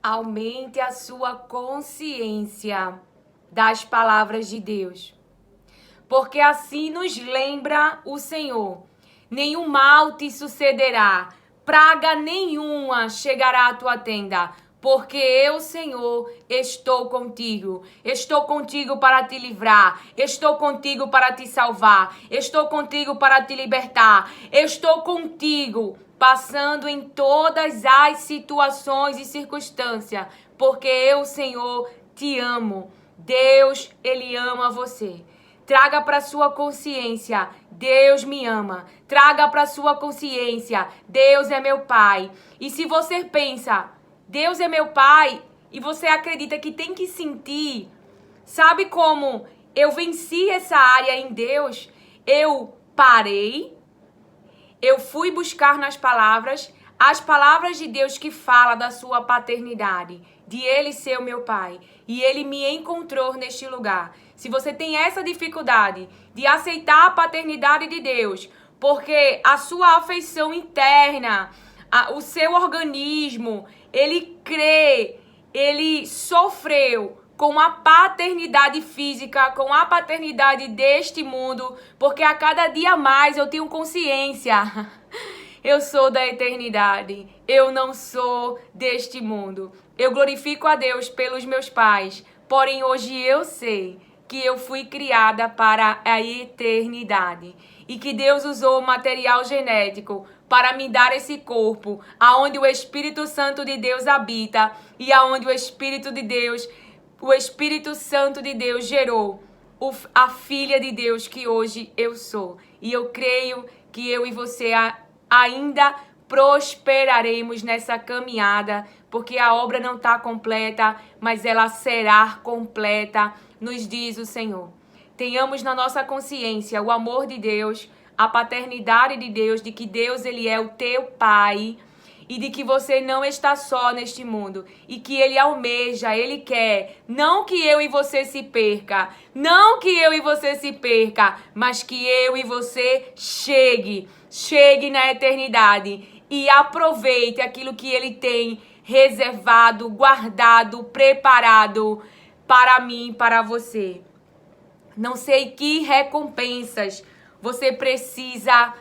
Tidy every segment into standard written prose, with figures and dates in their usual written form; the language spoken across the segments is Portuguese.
Aumente a sua consciência das palavras de Deus, porque assim nos lembra o Senhor. Nenhum mal te sucederá, praga nenhuma chegará à tua tenda, porque eu, Senhor, estou contigo. Estou contigo para te livrar, estou contigo para te salvar, estou contigo para te libertar, estou contigo passando em todas as situações e circunstâncias, porque eu, Senhor, te amo. Deus, Ele ama você. Traga para sua consciência, Deus me ama. Traga para sua consciência, Deus é meu Pai. E se você pensa, Deus é meu Pai, e você acredita que tem que sentir, sabe como eu venci essa área em Deus? Eu parei, eu fui buscar nas palavras as palavras de Deus que fala da sua paternidade, de Ele ser o meu Pai. E Ele me encontrou neste lugar. Se você tem essa dificuldade de aceitar a paternidade de Deus, porque a sua afeição interna, o seu organismo, ele crê, ele sofreu com a paternidade física, com a paternidade deste mundo, porque a cada dia mais eu tenho consciência. Eu sou da eternidade, eu não sou deste mundo. Eu glorifico a Deus pelos meus pais, porém hoje eu sei que eu fui criada para a eternidade e que Deus usou o material genético para me dar esse corpo, aonde o Espírito Santo de Deus habita e aonde o Espírito Santo de Deus gerou a filha de Deus que hoje eu sou. E eu creio que eu e você ainda prosperaremos nessa caminhada, porque a obra não está completa, mas ela será completa, nos diz o Senhor. Tenhamos na nossa consciência o amor de Deus, a paternidade de Deus, de que Deus, Ele é o teu Pai, e de que você não está só neste mundo, e que Ele almeja, Ele quer, não que eu e você se perca, não que eu e você se perca, mas que eu e você chegue na eternidade e aproveite aquilo que Ele tem reservado, guardado, preparado para mim e para você. Não sei que recompensas você precisa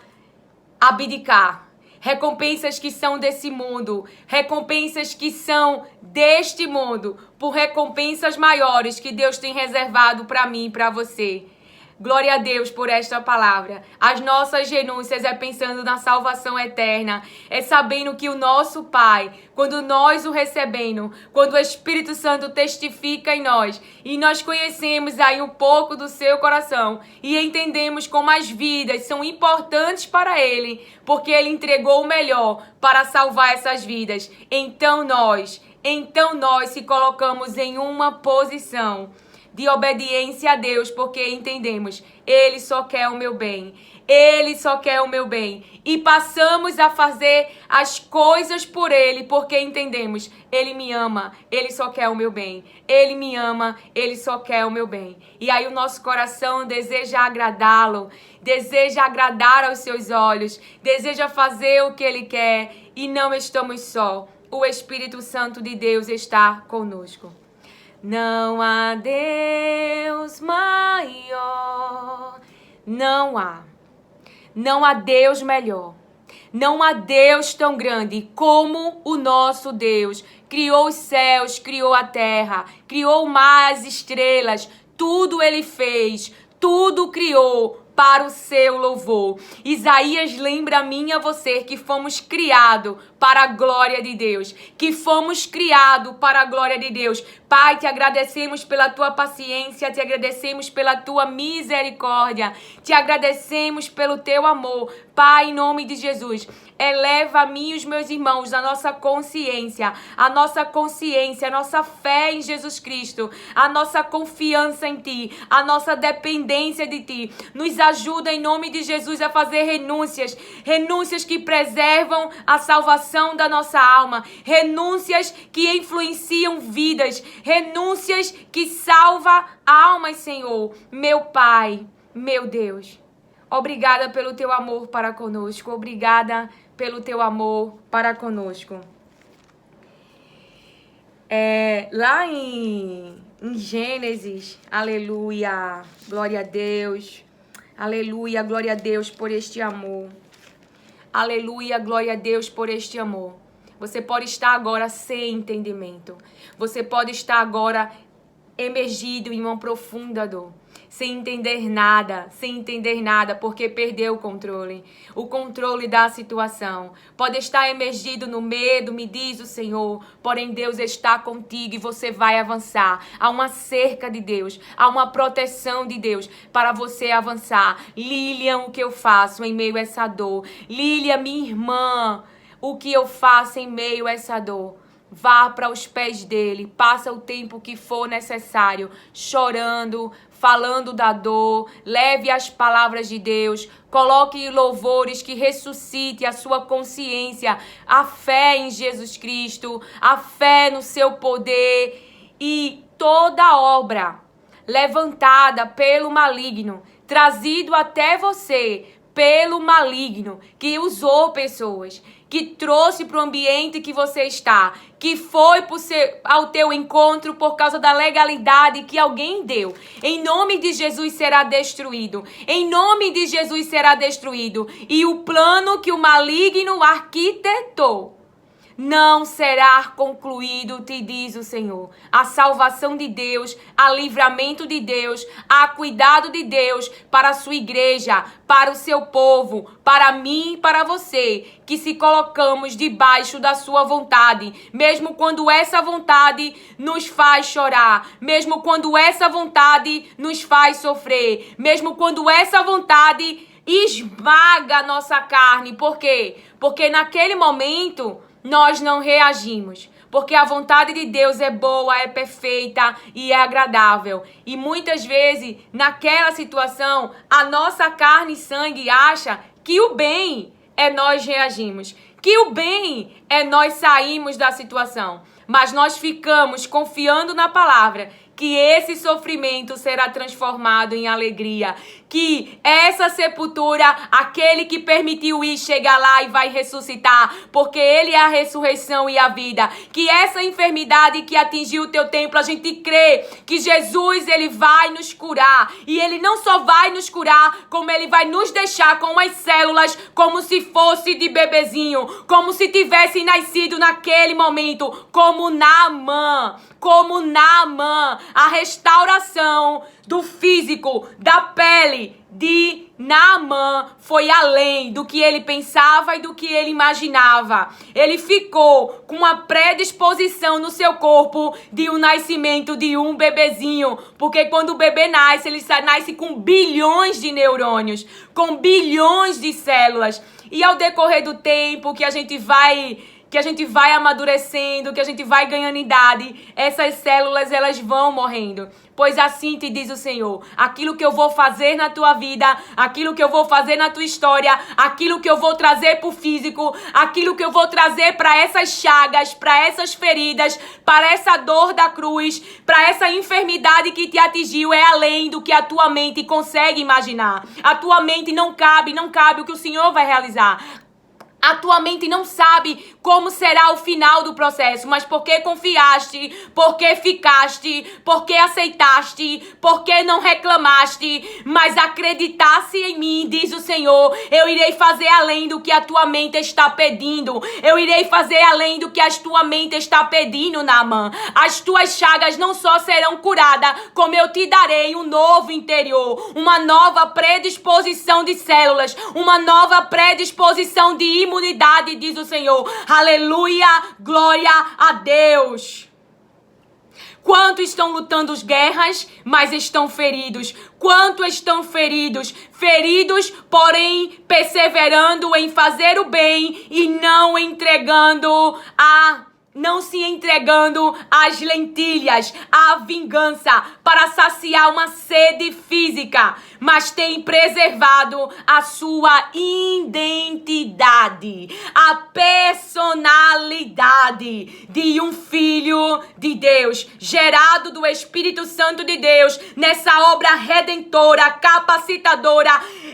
abdicar. Recompensas que são desse mundo, recompensas que são deste mundo, por recompensas maiores que Deus tem reservado para mim e para você. Glória a Deus por esta palavra. As nossas renúncias é pensando na salvação eterna. É sabendo que o nosso Pai, quando nós o recebemos, quando o Espírito Santo testifica em nós, e nós conhecemos aí um pouco do seu coração, e entendemos como as vidas são importantes para Ele, porque Ele entregou o melhor para salvar essas vidas. Então nós se colocamos em uma posição de obediência a Deus, porque entendemos, Ele só quer o meu bem. Ele só quer o meu bem. E passamos a fazer as coisas por Ele, porque entendemos, Ele me ama, Ele só quer o meu bem. Ele me ama, Ele só quer o meu bem. E aí o nosso coração deseja agradá-lo, deseja agradar aos seus olhos, deseja fazer o que Ele quer. E não estamos só. O Espírito Santo de Deus está conosco. Não há Deus maior, não há Deus melhor, não há Deus tão grande como o nosso Deus. Criou os céus, criou a terra, criou o mar, as estrelas, tudo Ele fez, tudo criou para o seu louvor. Isaías lembra a mim e a você que fomos criados para a glória de Deus, que fomos criados para a glória de Deus. Pai, te agradecemos pela tua paciência, te agradecemos pela tua misericórdia, te agradecemos pelo teu amor. Pai, em nome de Jesus, eleva a mim e os meus irmãos a nossa consciência, a nossa fé em Jesus Cristo, a nossa confiança em Ti, a nossa dependência de Ti. Nos ajuda em nome de Jesus a fazer renúncias que preservam a salvação da nossa alma, renúncias que influenciam vidas, renúncias que salvam almas, Senhor. Meu Pai, meu Deus, obrigada pelo Teu amor para conosco, obrigada pelo Teu amor para conosco. Lá em Gênesis, aleluia, glória a Deus, aleluia, glória a Deus por este amor, aleluia, glória a Deus por este amor. Você pode estar agora sem entendimento, você pode estar agora emergido em uma profunda dor, sem entender nada, porque perdeu o controle da situação. Pode estar emergido no medo, me diz o Senhor, porém Deus está contigo e você vai avançar. Há uma cerca de Deus, há uma proteção de Deus para você avançar. Lilian, o que eu faço em meio a essa dor? Lilian, minha irmã, o que eu faço em meio a essa dor? Vá para os pés dele, passa o tempo que for necessário, chorando, falando da dor, leve as palavras de Deus, coloque louvores que ressuscite a sua consciência, a fé em Jesus Cristo, a fé no seu poder e toda obra levantada pelo maligno, trazido até você pelo maligno, que usou pessoas, que trouxe para o ambiente que você está, que foi ao teu encontro por causa da legalidade que alguém deu. Em nome de Jesus será destruído. Em nome de Jesus será destruído. E o plano que o maligno arquitetou não será concluído, te diz o Senhor. A salvação de Deus, a livramento de Deus, a cuidado de Deus para a sua igreja, para o seu povo, para mim e para você, que se colocamos debaixo da sua vontade, mesmo quando essa vontade nos faz chorar, mesmo quando essa vontade nos faz sofrer, mesmo quando essa vontade esmaga a nossa carne. Por quê? Porque naquele momento nós não reagimos, porque a vontade de Deus é boa, é perfeita e é agradável. E muitas vezes, naquela situação, a nossa carne e sangue acha que o bem é nós reagimos, que o bem é nós saímos da situação. Mas nós ficamos confiando na palavra que esse sofrimento será transformado em alegria, que essa sepultura, aquele que permitiu ir chegar lá e vai ressuscitar, porque ele é a ressurreição e a vida, que essa enfermidade que atingiu o teu templo, a gente crê que Jesus, ele vai nos curar, e ele não só vai nos curar, como ele vai nos deixar com as células como se fosse de bebezinho, como se tivesse nascido naquele momento, como Naamã, a restauração do físico, da pele de Naamã foi além do que ele pensava e do que ele imaginava. Ele ficou com uma predisposição no seu corpo de um nascimento de um bebezinho, porque quando o bebê nasce, ele nasce com bilhões de neurônios, com bilhões de células. E ao decorrer do tempo que a gente vai amadurecendo, que a gente vai ganhando idade, essas células, elas vão morrendo. Pois assim te diz o Senhor, aquilo que eu vou fazer na tua vida, aquilo que eu vou fazer na tua história, aquilo que eu vou trazer para o físico, aquilo que eu vou trazer para essas chagas, para essas feridas, para essa dor da cruz, para essa enfermidade que te atingiu, é além do que a tua mente consegue imaginar. A tua mente não cabe o que o Senhor vai realizar. A tua mente não sabe como será o final do processo, mas porque confiaste, porque ficaste, porque aceitaste, porque não reclamaste, mas acreditasse em mim, diz o Senhor, eu irei fazer além do que a tua mente está pedindo, eu irei fazer além do que a tua mente está pedindo, Naamã. As tuas chagas não só serão curadas, como eu te darei um novo interior, uma nova predisposição de células, uma nova predisposição de imunidade, diz o Senhor. Aleluia, glória a Deus. Quantos estão lutando as guerras, mas estão feridos? Quantos estão feridos? Feridos, porém perseverando em fazer o bem e não se entregando às lentilhas, à vingança, para saciar uma sede física, mas tem preservado a sua identidade, a personalidade de um filho de Deus, gerado do Espírito Santo de Deus, nessa obra redentora, capacitadora.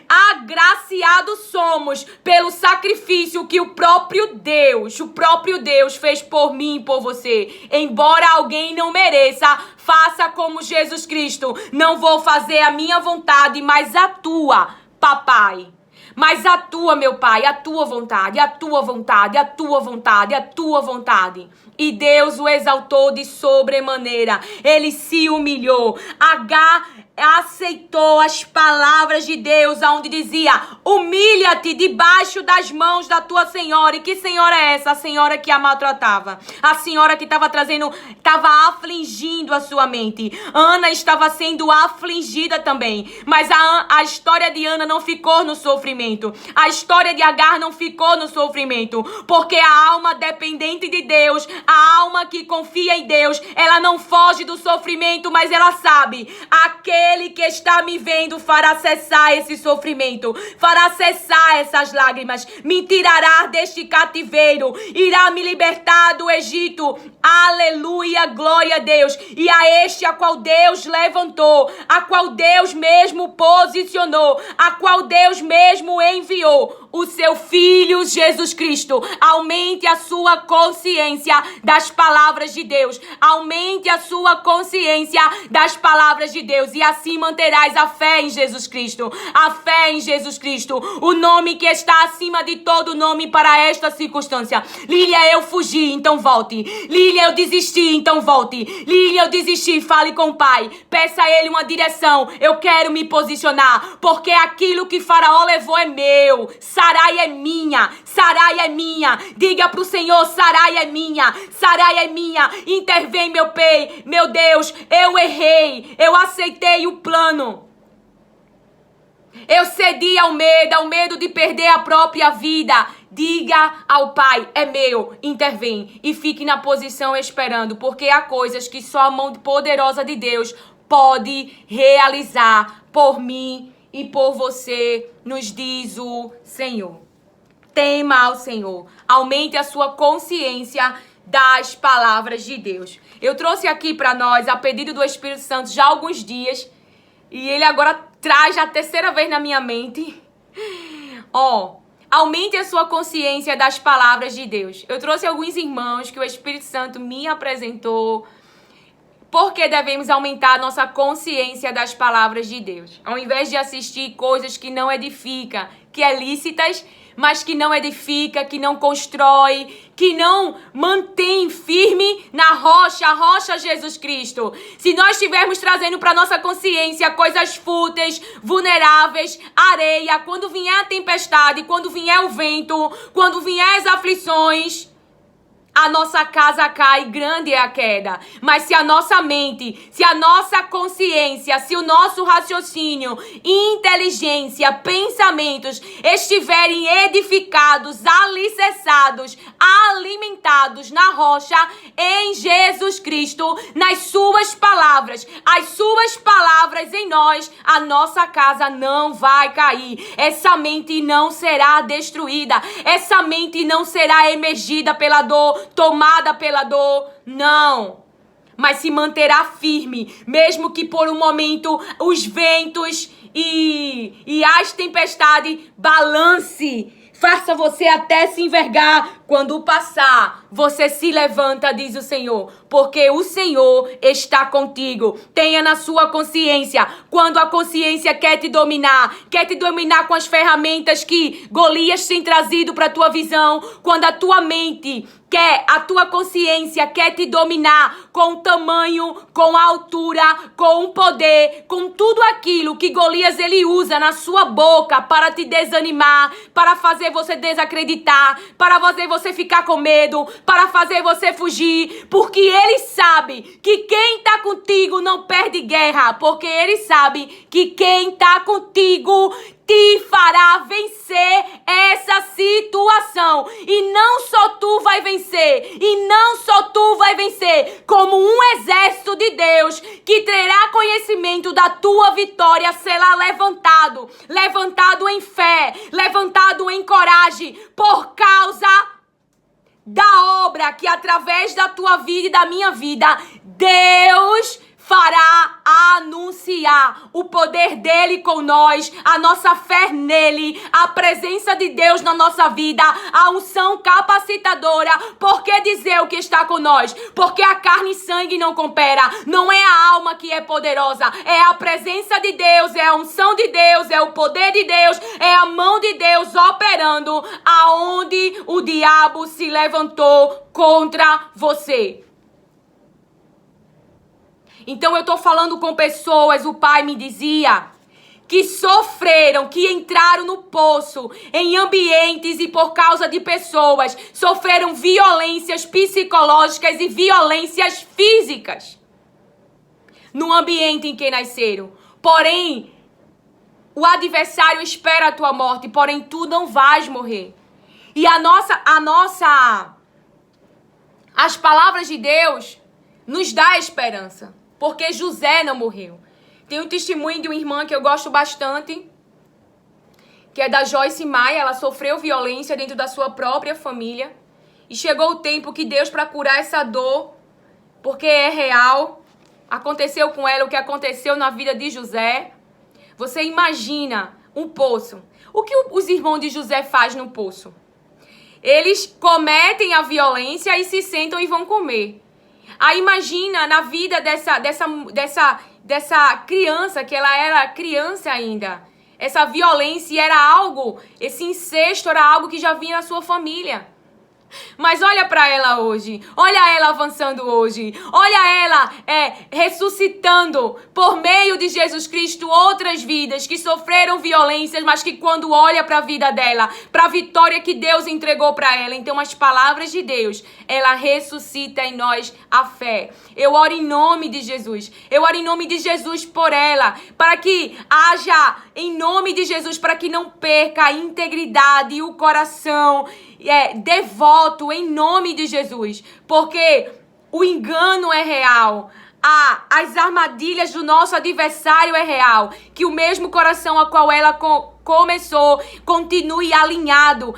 Agraciados somos pelo sacrifício que o próprio Deus fez por mim e por você. Embora alguém não mereça, faça como Jesus Cristo. Não vou fazer a minha vontade, mas a tua, papai. Mas a tua, meu pai, a tua vontade, a tua vontade, a tua vontade, a tua vontade. E Deus o exaltou de sobremaneira. Ele se humilhou. Agar aceitou as palavras de Deus, onde dizia: humilha-te debaixo das mãos da tua senhora. E que senhora é essa? A senhora que a maltratava, a senhora que estava afligindo a sua mente. Ana estava sendo afligida também, mas a história de Ana não ficou no sofrimento, a história de Agar não ficou no sofrimento, porque a alma dependente de Deus, a alma que confia em Deus, ela não foge do sofrimento, mas ela sabe: aquele que está me vendo fará cessar esse sofrimento, fará cessar essas lágrimas, me tirará deste cativeiro, irá me libertar do Egito. Aleluia, glória a Deus. E a este a qual Deus levantou, a qual Deus mesmo posicionou, a qual Deus mesmo enviou, o seu Filho Jesus Cristo. Aumente a sua consciência das palavras de Deus. Aumente a sua consciência das palavras de Deus. E assim manterás a fé em Jesus Cristo. A fé em Jesus Cristo. O nome que está acima de todo nome para esta circunstância. Lília, eu fugi, então volte. Lília, eu desisti, então volte. Lília, eu desisti, fale com o Pai. Peça a Ele uma direção. Eu quero me posicionar, porque aquilo que Faraó levou é meu. Sarai é minha. Sarai é minha. Diga pro Senhor: Sarai é minha. Sarai é minha. Intervém, meu Pai. Meu Deus, eu errei. Eu aceitei o plano. Eu cedi ao medo de perder a própria vida. Diga ao Pai: é meu, intervém. E fique na posição esperando, porque há coisas que só a mão poderosa de Deus pode realizar por mim e por você, nos diz o Senhor. Tema ao Senhor. Aumente a sua consciência das palavras de Deus. Eu trouxe aqui para nós, a pedido do Espírito Santo, já há alguns dias, e ele agora traz a terceira vez na minha mente. Aumente a sua consciência das palavras de Deus. Eu trouxe alguns irmãos que o Espírito Santo me apresentou, porque devemos aumentar a nossa consciência das palavras de Deus. Ao invés de assistir coisas que não edificam, que é lícitas, mas que não edifica, que não constrói, que não mantém firme na rocha, a rocha Jesus Cristo. Se nós estivermos trazendo para nossa consciência coisas fúteis, vulneráveis, areia, quando vier a tempestade, quando vier o vento, quando vier as aflições, a nossa casa cai, grande é a queda. Mas se a nossa mente, se a nossa consciência, se o nosso raciocínio, inteligência, pensamentos estiverem edificados, alicerçados, alimentados na rocha, em Jesus Cristo, nas suas palavras, as suas palavras em nós, a nossa casa não vai cair. Essa mente não será destruída. Essa mente não será emergida pela dor, tomada pela dor, não. Mas se manterá firme, mesmo que por um momento os ventos e as tempestades balance, faça você até se envergar. Quando passar, você se levanta, diz o Senhor, porque o Senhor está contigo. Tenha na sua consciência, quando a consciência quer te dominar com as ferramentas que Golias tem trazido para a tua visão, quando a tua mente a tua consciência quer te dominar com o tamanho, com a altura, com o poder, com tudo aquilo que Golias ele usa na sua boca para te desanimar, para fazer você desacreditar, para fazer você ficar com medo, para fazer você fugir, porque ele sabe que quem está contigo não perde guerra, porque ele sabe que quem está contigo te fará vencer essa situação. E não só tu vai vencer, como um exército de Deus que terá conhecimento da tua vitória será levantado em fé, levantado em coragem, por causa da obra que através da tua vida e da minha vida Deus fará anunciar o poder dele com nós, a nossa fé nele, a presença de Deus na nossa vida, a unção capacitadora. Por que dizer o que está com nós? Porque a carne e sangue não coopera, não é a alma que é poderosa, é a presença de Deus, é a unção de Deus, é o poder de Deus, é a mão de Deus operando aonde o diabo se levantou contra você. Então eu estou falando com pessoas, o pai me dizia, que sofreram, que entraram no poço, em ambientes e por causa de pessoas, sofreram violências psicológicas e violências físicas no ambiente em que nasceram. Porém, o adversário espera a tua morte, porém tu não vais morrer. E as palavras de Deus nos dá esperança. Porque José não morreu. Tem um testemunho de uma irmã que eu gosto bastante, que é da Joyce Maia. Ela sofreu violência dentro da sua própria família. E chegou o tempo que Deus, para curar essa dor, porque é real, aconteceu com ela o que aconteceu na vida de José. Você imagina um poço. O que os irmãos de José fazem no poço? Eles cometem a violência e se sentam e vão comer. Aí imagina na vida dessa criança, que ela era criança ainda. Essa violência era algo, esse incesto era algo que já vinha na sua família. Mas olha para ela hoje, olha ela avançando hoje, olha ela ressuscitando por meio de Jesus Cristo outras vidas que sofreram violências, mas que quando olha para a vida dela, para a vitória que Deus entregou para ela, então as palavras de Deus, ela ressuscita em nós a fé. Eu oro em nome de Jesus, eu oro em nome de Jesus por ela, para que haja em nome de Jesus, para que não perca a integridade e o coração devoto em nome de Jesus, porque o engano é real, as armadilhas do nosso adversário é real, que o mesmo coração a qual ela começou continue alinhado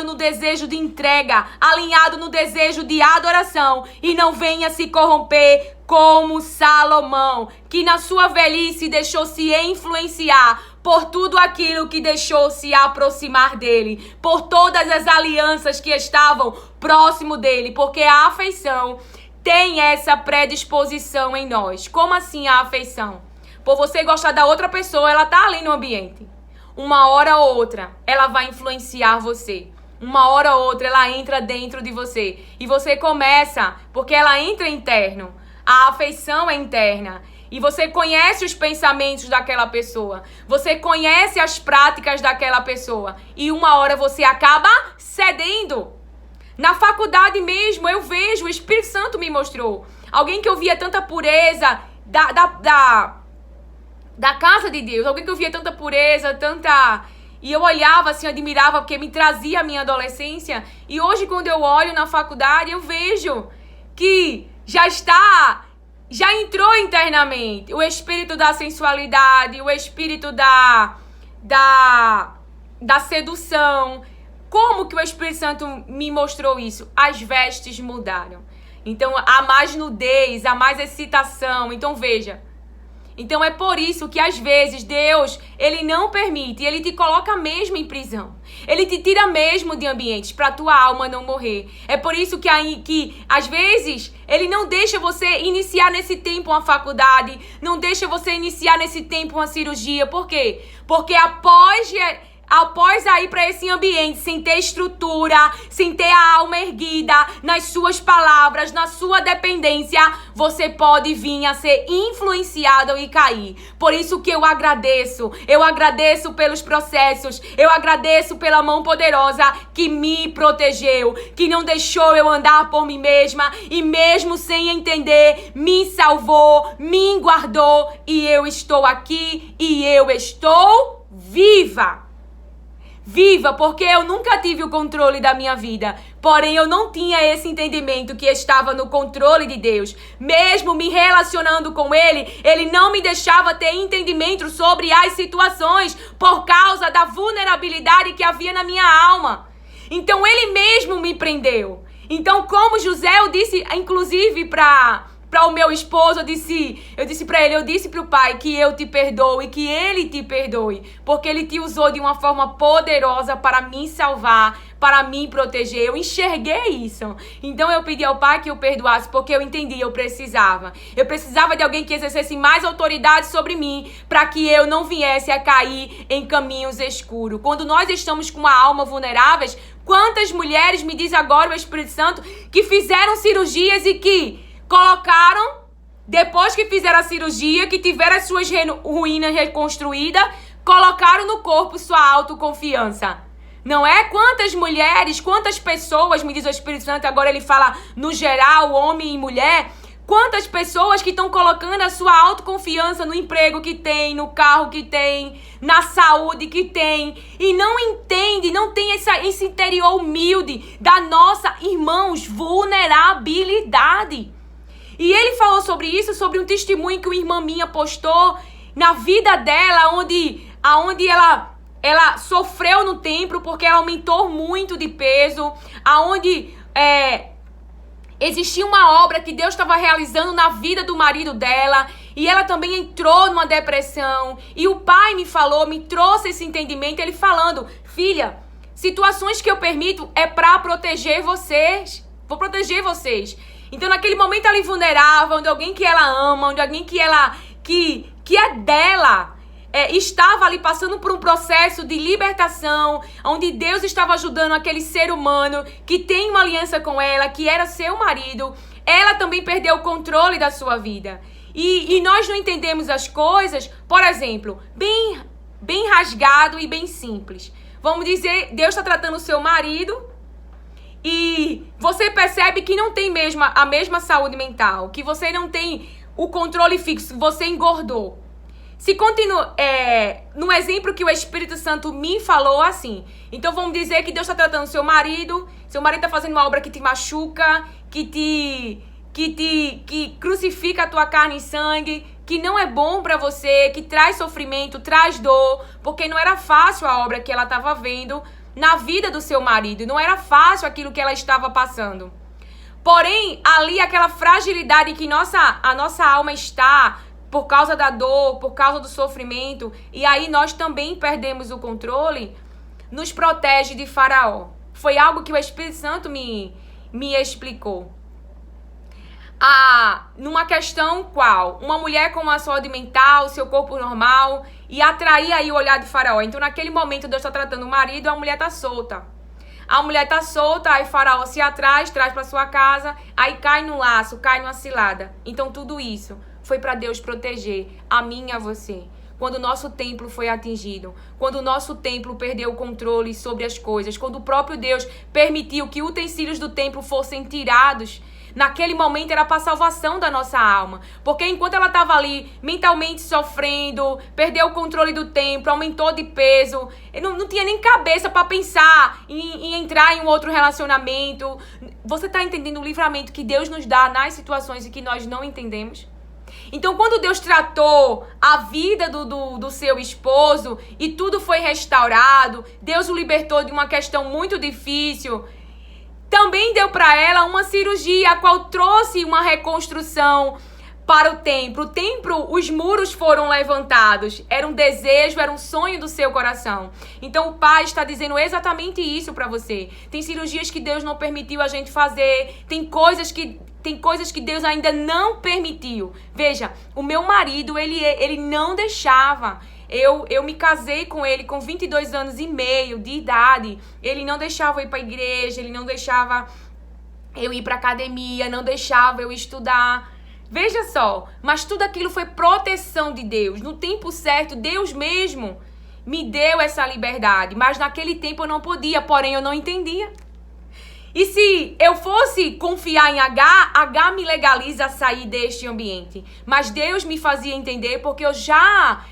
no desejo de entrega, alinhado no desejo de adoração e não venha se corromper como Salomão, que na sua velhice deixou se influenciar por tudo aquilo que deixou se aproximar dele, por todas as alianças que estavam próximo dele, porque a afeição tem essa predisposição em nós. Como assim a afeição? Por você gostar da outra pessoa, ela tá ali no ambiente. Uma hora ou outra, ela vai influenciar você. Uma hora ou outra, ela entra dentro de você. E você começa, porque ela entra interno. A afeição é interna. E você conhece os pensamentos daquela pessoa. Você conhece as práticas daquela pessoa. E uma hora você acaba cedendo. Na faculdade mesmo, eu vejo, o Espírito Santo me mostrou. Alguém que eu via tanta pureza da casa de Deus. Alguém que eu via tanta pureza, tanta... E eu olhava assim, admirava, porque me trazia a minha adolescência. E hoje, quando eu olho na faculdade, eu vejo que já entrou internamente o espírito da sensualidade, o espírito da sedução. Como que o Espírito Santo me mostrou isso? As vestes mudaram. Então, há mais nudez, há mais excitação. Então, veja. Então, é por isso que, às vezes, Deus, Ele não permite. Ele te coloca mesmo em prisão. Ele te tira mesmo de ambientes para a tua alma não morrer. É por isso que, às vezes, Ele não deixa você iniciar nesse tempo uma faculdade. Não deixa você iniciar nesse tempo uma cirurgia. Por quê? Porque após ir para esse ambiente, sem ter estrutura, sem ter a alma erguida nas suas palavras, na sua dependência, você pode vir a ser influenciado e cair. Por isso que eu agradeço pelos processos, eu agradeço pela mão poderosa que me protegeu, que não deixou eu andar por mim mesma e mesmo sem entender, me salvou, me guardou e eu estou aqui e eu estou viva. Viva, porque eu nunca tive o controle da minha vida. Porém, eu não tinha esse entendimento que estava no controle de Deus. Mesmo me relacionando com Ele, Ele não me deixava ter entendimento sobre as situações por causa da vulnerabilidade que havia na minha alma. Então, Ele mesmo me prendeu. Então, como José, eu disse, inclusive, para para o meu esposo, eu disse para ele, eu disse para o pai que eu te perdoo e que ele te perdoe, porque ele te usou de uma forma poderosa para me salvar, para me proteger. Eu enxerguei isso. Então eu pedi ao pai que eu perdoasse, porque eu entendi, eu precisava de alguém que exercesse mais autoridade sobre mim, para que eu não viesse a cair em caminhos escuros. Quando nós estamos com uma alma vulneráveis, quantas mulheres, me diz agora o Espírito Santo, que fizeram cirurgias e que colocaram, depois que fizeram a cirurgia, que tiveram as suas ruínas reconstruídas, colocaram no corpo sua autoconfiança. Não é? Quantas mulheres, quantas pessoas, me diz o Espírito Santo, agora ele fala no geral, homem e mulher, quantas pessoas que estão colocando a sua autoconfiança no emprego que tem, no carro que tem, na saúde que tem, e não entende, não tem esse interior humilde da nossa, irmãos, vulnerabilidade. E ele falou sobre isso, sobre um testemunho que uma irmã minha postou na vida dela, aonde ela sofreu no templo porque ela aumentou muito de peso, aonde existia uma obra que Deus estava realizando na vida do marido dela, e ela também entrou numa depressão. E o pai me trouxe esse entendimento, ele falando, filha, situações que eu permito é para proteger vocês, vou proteger vocês. Então, naquele momento ela é vulnerável, onde alguém que ela ama, onde alguém que é dela, estava ali passando por um processo de libertação, onde Deus estava ajudando aquele ser humano que tem uma aliança com ela, que era seu marido, ela também perdeu o controle da sua vida. E nós não entendemos as coisas, por exemplo, bem rasgado e bem simples. Vamos dizer, Deus está tratando o seu marido, e você percebe que não tem a mesma saúde mental, que você não tem o controle fixo, você engordou. Se continua, no exemplo que o Espírito Santo me falou assim, então vamos dizer que Deus está tratando seu marido está fazendo uma obra que te machuca, que crucifica a tua carne e sangue, que não é bom para você, que traz sofrimento, traz dor, porque não era fácil a obra que ela estava vendo na vida do seu marido, não era fácil aquilo que ela estava passando. Porém, ali aquela fragilidade que a nossa alma está, por causa da dor, por causa do sofrimento, e aí nós também perdemos o controle, nos protege de Faraó. Foi algo que o Espírito Santo me explicou. Numa questão qual? Uma mulher com uma saúde mental, seu corpo normal, e atrair aí o olhar de Faraó. Então, naquele momento, Deus está tratando o marido, a mulher está solta. A mulher está solta, aí Faraó se traz para sua casa, aí cai no laço, cai numa cilada. Então, tudo isso foi para Deus proteger a mim e a você. Quando o nosso templo foi atingido, quando o nosso templo perdeu o controle sobre as coisas, quando o próprio Deus permitiu que utensílios do templo fossem tirados, naquele momento era para a salvação da nossa alma. Porque enquanto ela estava ali mentalmente sofrendo, perdeu o controle do templo, aumentou de peso, não tinha nem cabeça para pensar em entrar em um outro relacionamento. Você está entendendo o livramento que Deus nos dá nas situações em que nós não entendemos? Então, quando Deus tratou a vida do seu esposo e tudo foi restaurado, Deus o libertou de uma questão muito difícil, também deu para ela uma cirurgia, a qual trouxe uma reconstrução para o templo. O templo, os muros foram levantados. Era um desejo, era um sonho do seu coração. Então o Pai está dizendo exatamente isso para você. Tem cirurgias que Deus não permitiu a gente fazer. Tem coisas que Deus ainda não permitiu. Veja, o meu marido, ele não deixava. Eu me casei com ele com 22 anos e meio de idade. Ele não deixava eu ir para a igreja, ele não deixava eu ir para academia, não deixava eu estudar. Veja só, mas tudo aquilo foi proteção de Deus. No tempo certo, Deus mesmo me deu essa liberdade. Mas naquele tempo eu não podia, porém eu não entendia. E se eu fosse confiar em H me legaliza a sair deste ambiente. Mas Deus me fazia entender porque eu já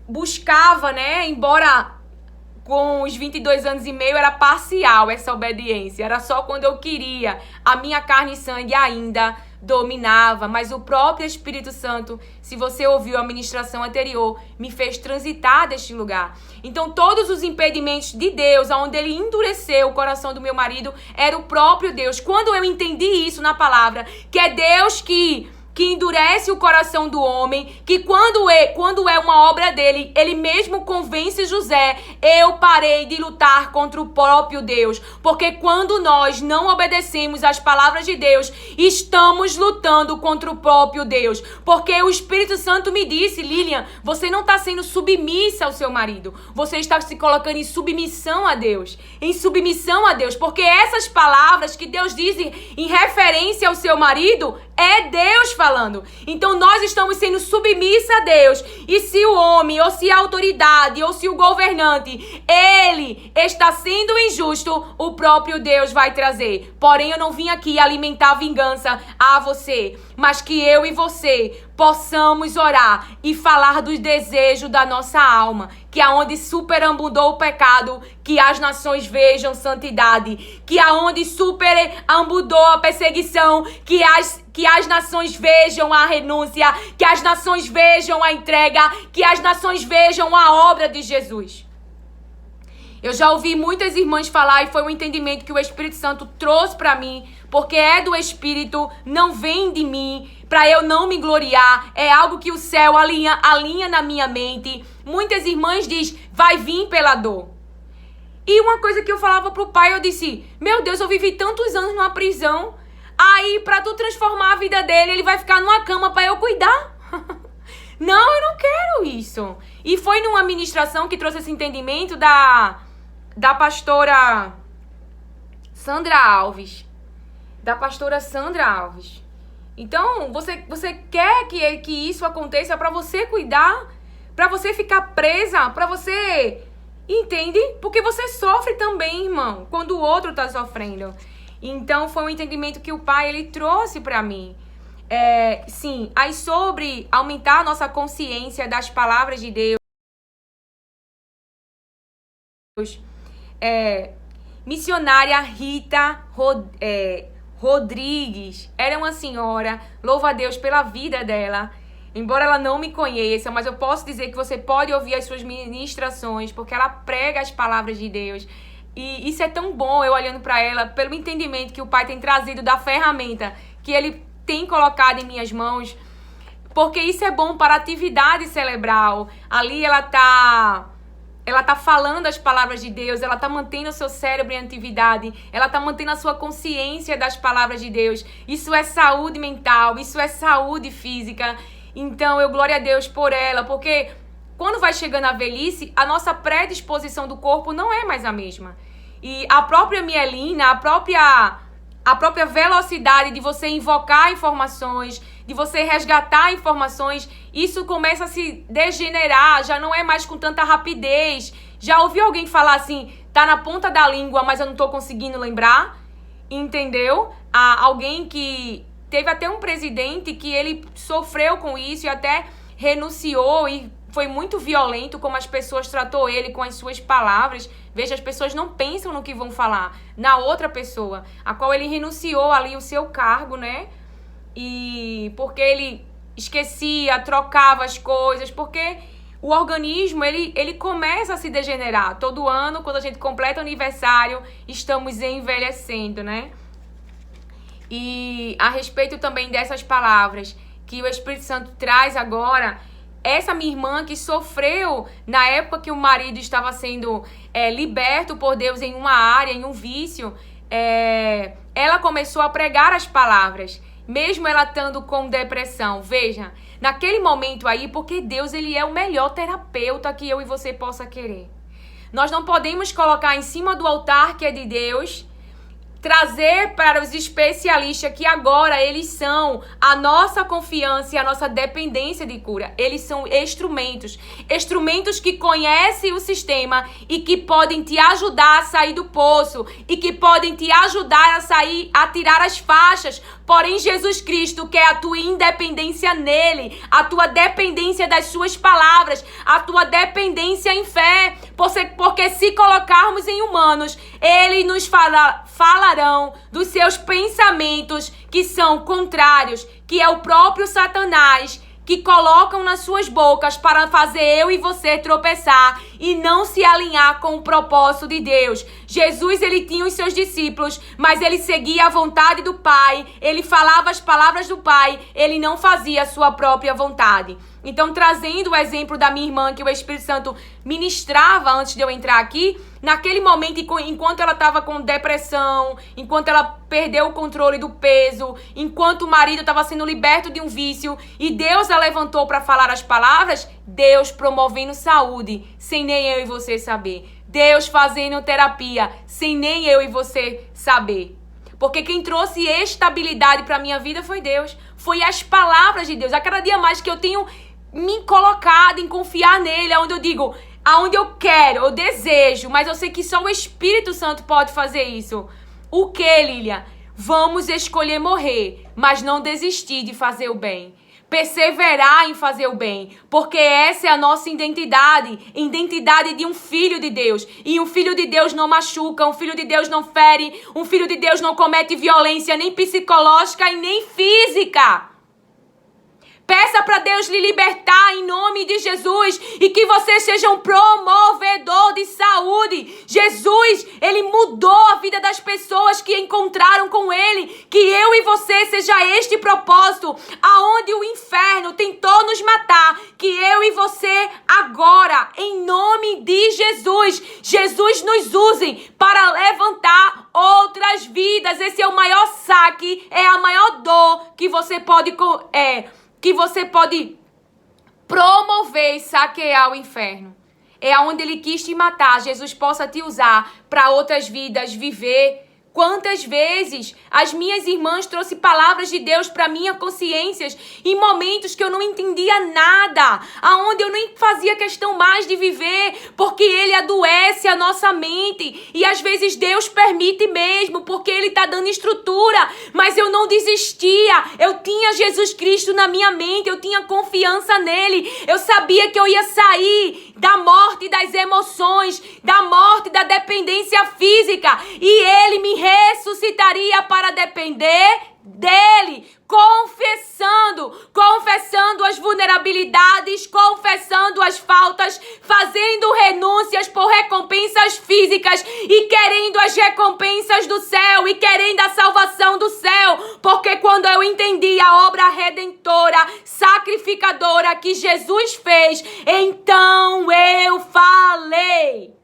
buscava, né? Embora com os 22 anos e meio era parcial essa obediência. Era só quando eu queria. A minha carne e sangue ainda dominava, mas o próprio Espírito Santo, se você ouviu a ministração anterior, me fez transitar deste lugar. Então todos os impedimentos de Deus, onde ele endureceu o coração do meu marido, era o próprio Deus. Quando eu entendi isso na palavra, que é Deus que que endurece o coração do homem, que quando é uma obra dele, ele mesmo convence José: eu parei de lutar contra o próprio Deus. Porque quando nós não obedecemos às palavras de Deus, estamos lutando contra o próprio Deus. Porque o Espírito Santo me disse: Lilian, você não está sendo submissa ao seu marido, você está se colocando em submissão a Deus. Em submissão a Deus, porque essas palavras que Deus diz em referência ao seu marido, é Deus falando. Então nós estamos sendo submissa a Deus. E se o homem, ou se a autoridade, ou se o governante, ele está sendo injusto, o próprio Deus vai trazer. Porém, eu não vim aqui alimentar vingança a você, mas que eu e você possamos orar e falar dos desejos da nossa alma, que aonde superabundou o pecado, que as nações vejam santidade, que aonde superabundou a perseguição, que as nações vejam a renúncia, que as nações vejam a entrega, que as nações vejam a obra de Jesus. Eu já ouvi muitas irmãs falar, e foi um entendimento que o Espírito Santo trouxe para mim, porque é do Espírito, não vem de mim, para eu não me gloriar, é algo que o céu alinha na minha mente. Muitas irmãs dizem: vai vir pela dor. E uma coisa que eu falava pro pai, eu disse: meu Deus, eu vivi tantos anos numa prisão, aí pra tu transformar a vida dele, ele vai ficar numa cama para eu cuidar? Não, eu não quero isso. E foi numa ministração que trouxe esse entendimento da pastora Sandra Alves. Da pastora Sandra Alves. Então, você quer que isso aconteça para você cuidar, para você ficar presa, para você... Entende? Porque você sofre também, irmão, quando o outro tá sofrendo. Então, foi um entendimento que o pai, ele trouxe para mim. Sim, aí sobre aumentar a nossa consciência das palavras de Deus. Missionária Rita Rodrigues era uma senhora, louva a Deus pela vida dela, embora ela não me conheça, mas eu posso dizer que você pode ouvir as suas ministrações, porque ela prega as palavras de Deus, e isso é tão bom, eu olhando para ela, pelo entendimento que o Pai tem trazido da ferramenta que Ele tem colocado em minhas mãos, porque isso é bom para a atividade cerebral. Ali ela tá falando as palavras de Deus, ela tá mantendo o seu cérebro em atividade, ela tá mantendo a sua consciência das palavras de Deus. Isso é saúde mental, isso é saúde física. Então eu glória a Deus por ela, porque quando vai chegando a velhice, a nossa predisposição do corpo não é mais a mesma. E a própria mielina, a própria velocidade de você invocar informações, de você resgatar informações, isso começa a se degenerar, já não é mais com tanta rapidez. Já ouviu alguém falar assim, tá na ponta da língua, mas eu não tô conseguindo lembrar? Entendeu? Alguém que... Teve até um presidente que ele sofreu com isso e até renunciou, e foi muito violento como as pessoas tratou ele com as suas palavras. Veja, as pessoas não pensam no que vão falar na outra pessoa, a qual ele renunciou ali o seu cargo, né? E porque ele esquecia, trocava as coisas, porque o organismo, ele começa a se degenerar. Todo ano, quando a gente completa o aniversário, estamos envelhecendo, né? E a respeito também dessas palavras que o Espírito Santo traz agora, essa minha irmã que sofreu na época que o marido estava sendo liberto por Deus em uma área, em um vício, ela começou a pregar as palavras, mesmo ela estando com depressão. Veja, naquele momento aí, porque Deus, ele é o melhor terapeuta que eu e você possa querer. Nós não podemos colocar em cima do altar que é de Deus, trazer para os especialistas que agora eles são a nossa confiança e a nossa dependência de cura. Eles são instrumentos que conhecem o sistema e que podem te ajudar a sair do poço e que podem te ajudar a tirar as faixas. Porém, Jesus Cristo quer a tua independência nele, a tua dependência das suas palavras, a tua dependência em fé, porque se colocarmos em humanos, ele nos falarão dos seus pensamentos que são contrários, que é o próprio Satanás que colocam nas suas bocas para fazer eu e você tropeçar e não se alinhar com o propósito de Deus. Jesus, ele tinha os seus discípulos, mas ele seguia a vontade do Pai, ele falava as palavras do Pai, ele não fazia a sua própria vontade. Então, trazendo o exemplo da minha irmã que o Espírito Santo ministrava antes de eu entrar aqui, naquele momento, enquanto ela estava com depressão, enquanto ela perdeu o controle do peso, enquanto o marido estava sendo liberto de um vício, e Deus a levantou para falar as palavras, Deus promovendo saúde, sem nem eu e você saber. Deus fazendo terapia, sem nem eu e você saber. Porque quem trouxe estabilidade para minha vida foi Deus. Foi as palavras de Deus. A cada dia mais que eu tenho me colocado em confiar nele, aonde eu digo, aonde eu quero, eu desejo, mas eu sei que só o Espírito Santo pode fazer isso. O que, Lília? Vamos escolher morrer, mas não desistir de fazer o bem. Perseverar em fazer o bem, porque essa é a nossa identidade de um filho de Deus. E um filho de Deus não machuca, um filho de Deus não fere, um filho de Deus não comete violência nem psicológica e nem física. Peça para Deus lhe libertar em nome de Jesus e que você seja um promovedor de saúde. Jesus, ele mudou a vida das pessoas que encontraram com ele. Que eu e você seja este propósito, aonde o inferno tentou nos matar. Que eu e você agora, em nome de Jesus nos use para levantar outras vidas. Esse é o maior saque, é a maior dor que você pode promover e saquear o inferno. É aonde ele quis te matar. Jesus possa te usar para outras vidas viver. Quantas vezes as minhas irmãs trouxeram palavras de Deus para minha consciência em momentos que eu não entendia nada, aonde eu nem fazia questão mais de viver, porque ele adoece a nossa mente e às vezes Deus permite mesmo, porque ele está dando estrutura, mas eu não desistia, eu tinha Jesus Cristo na minha mente, eu tinha confiança nele, eu sabia que eu ia sair da morte das emoções, da morte da dependência física e ele me ressuscitaria para depender dele, confessando as vulnerabilidades, confessando as faltas, fazendo renúncias por recompensas físicas e querendo as recompensas do céu e querendo a salvação do céu, porque quando eu entendi a obra redentora, sacrificadora que Jesus fez, então eu falei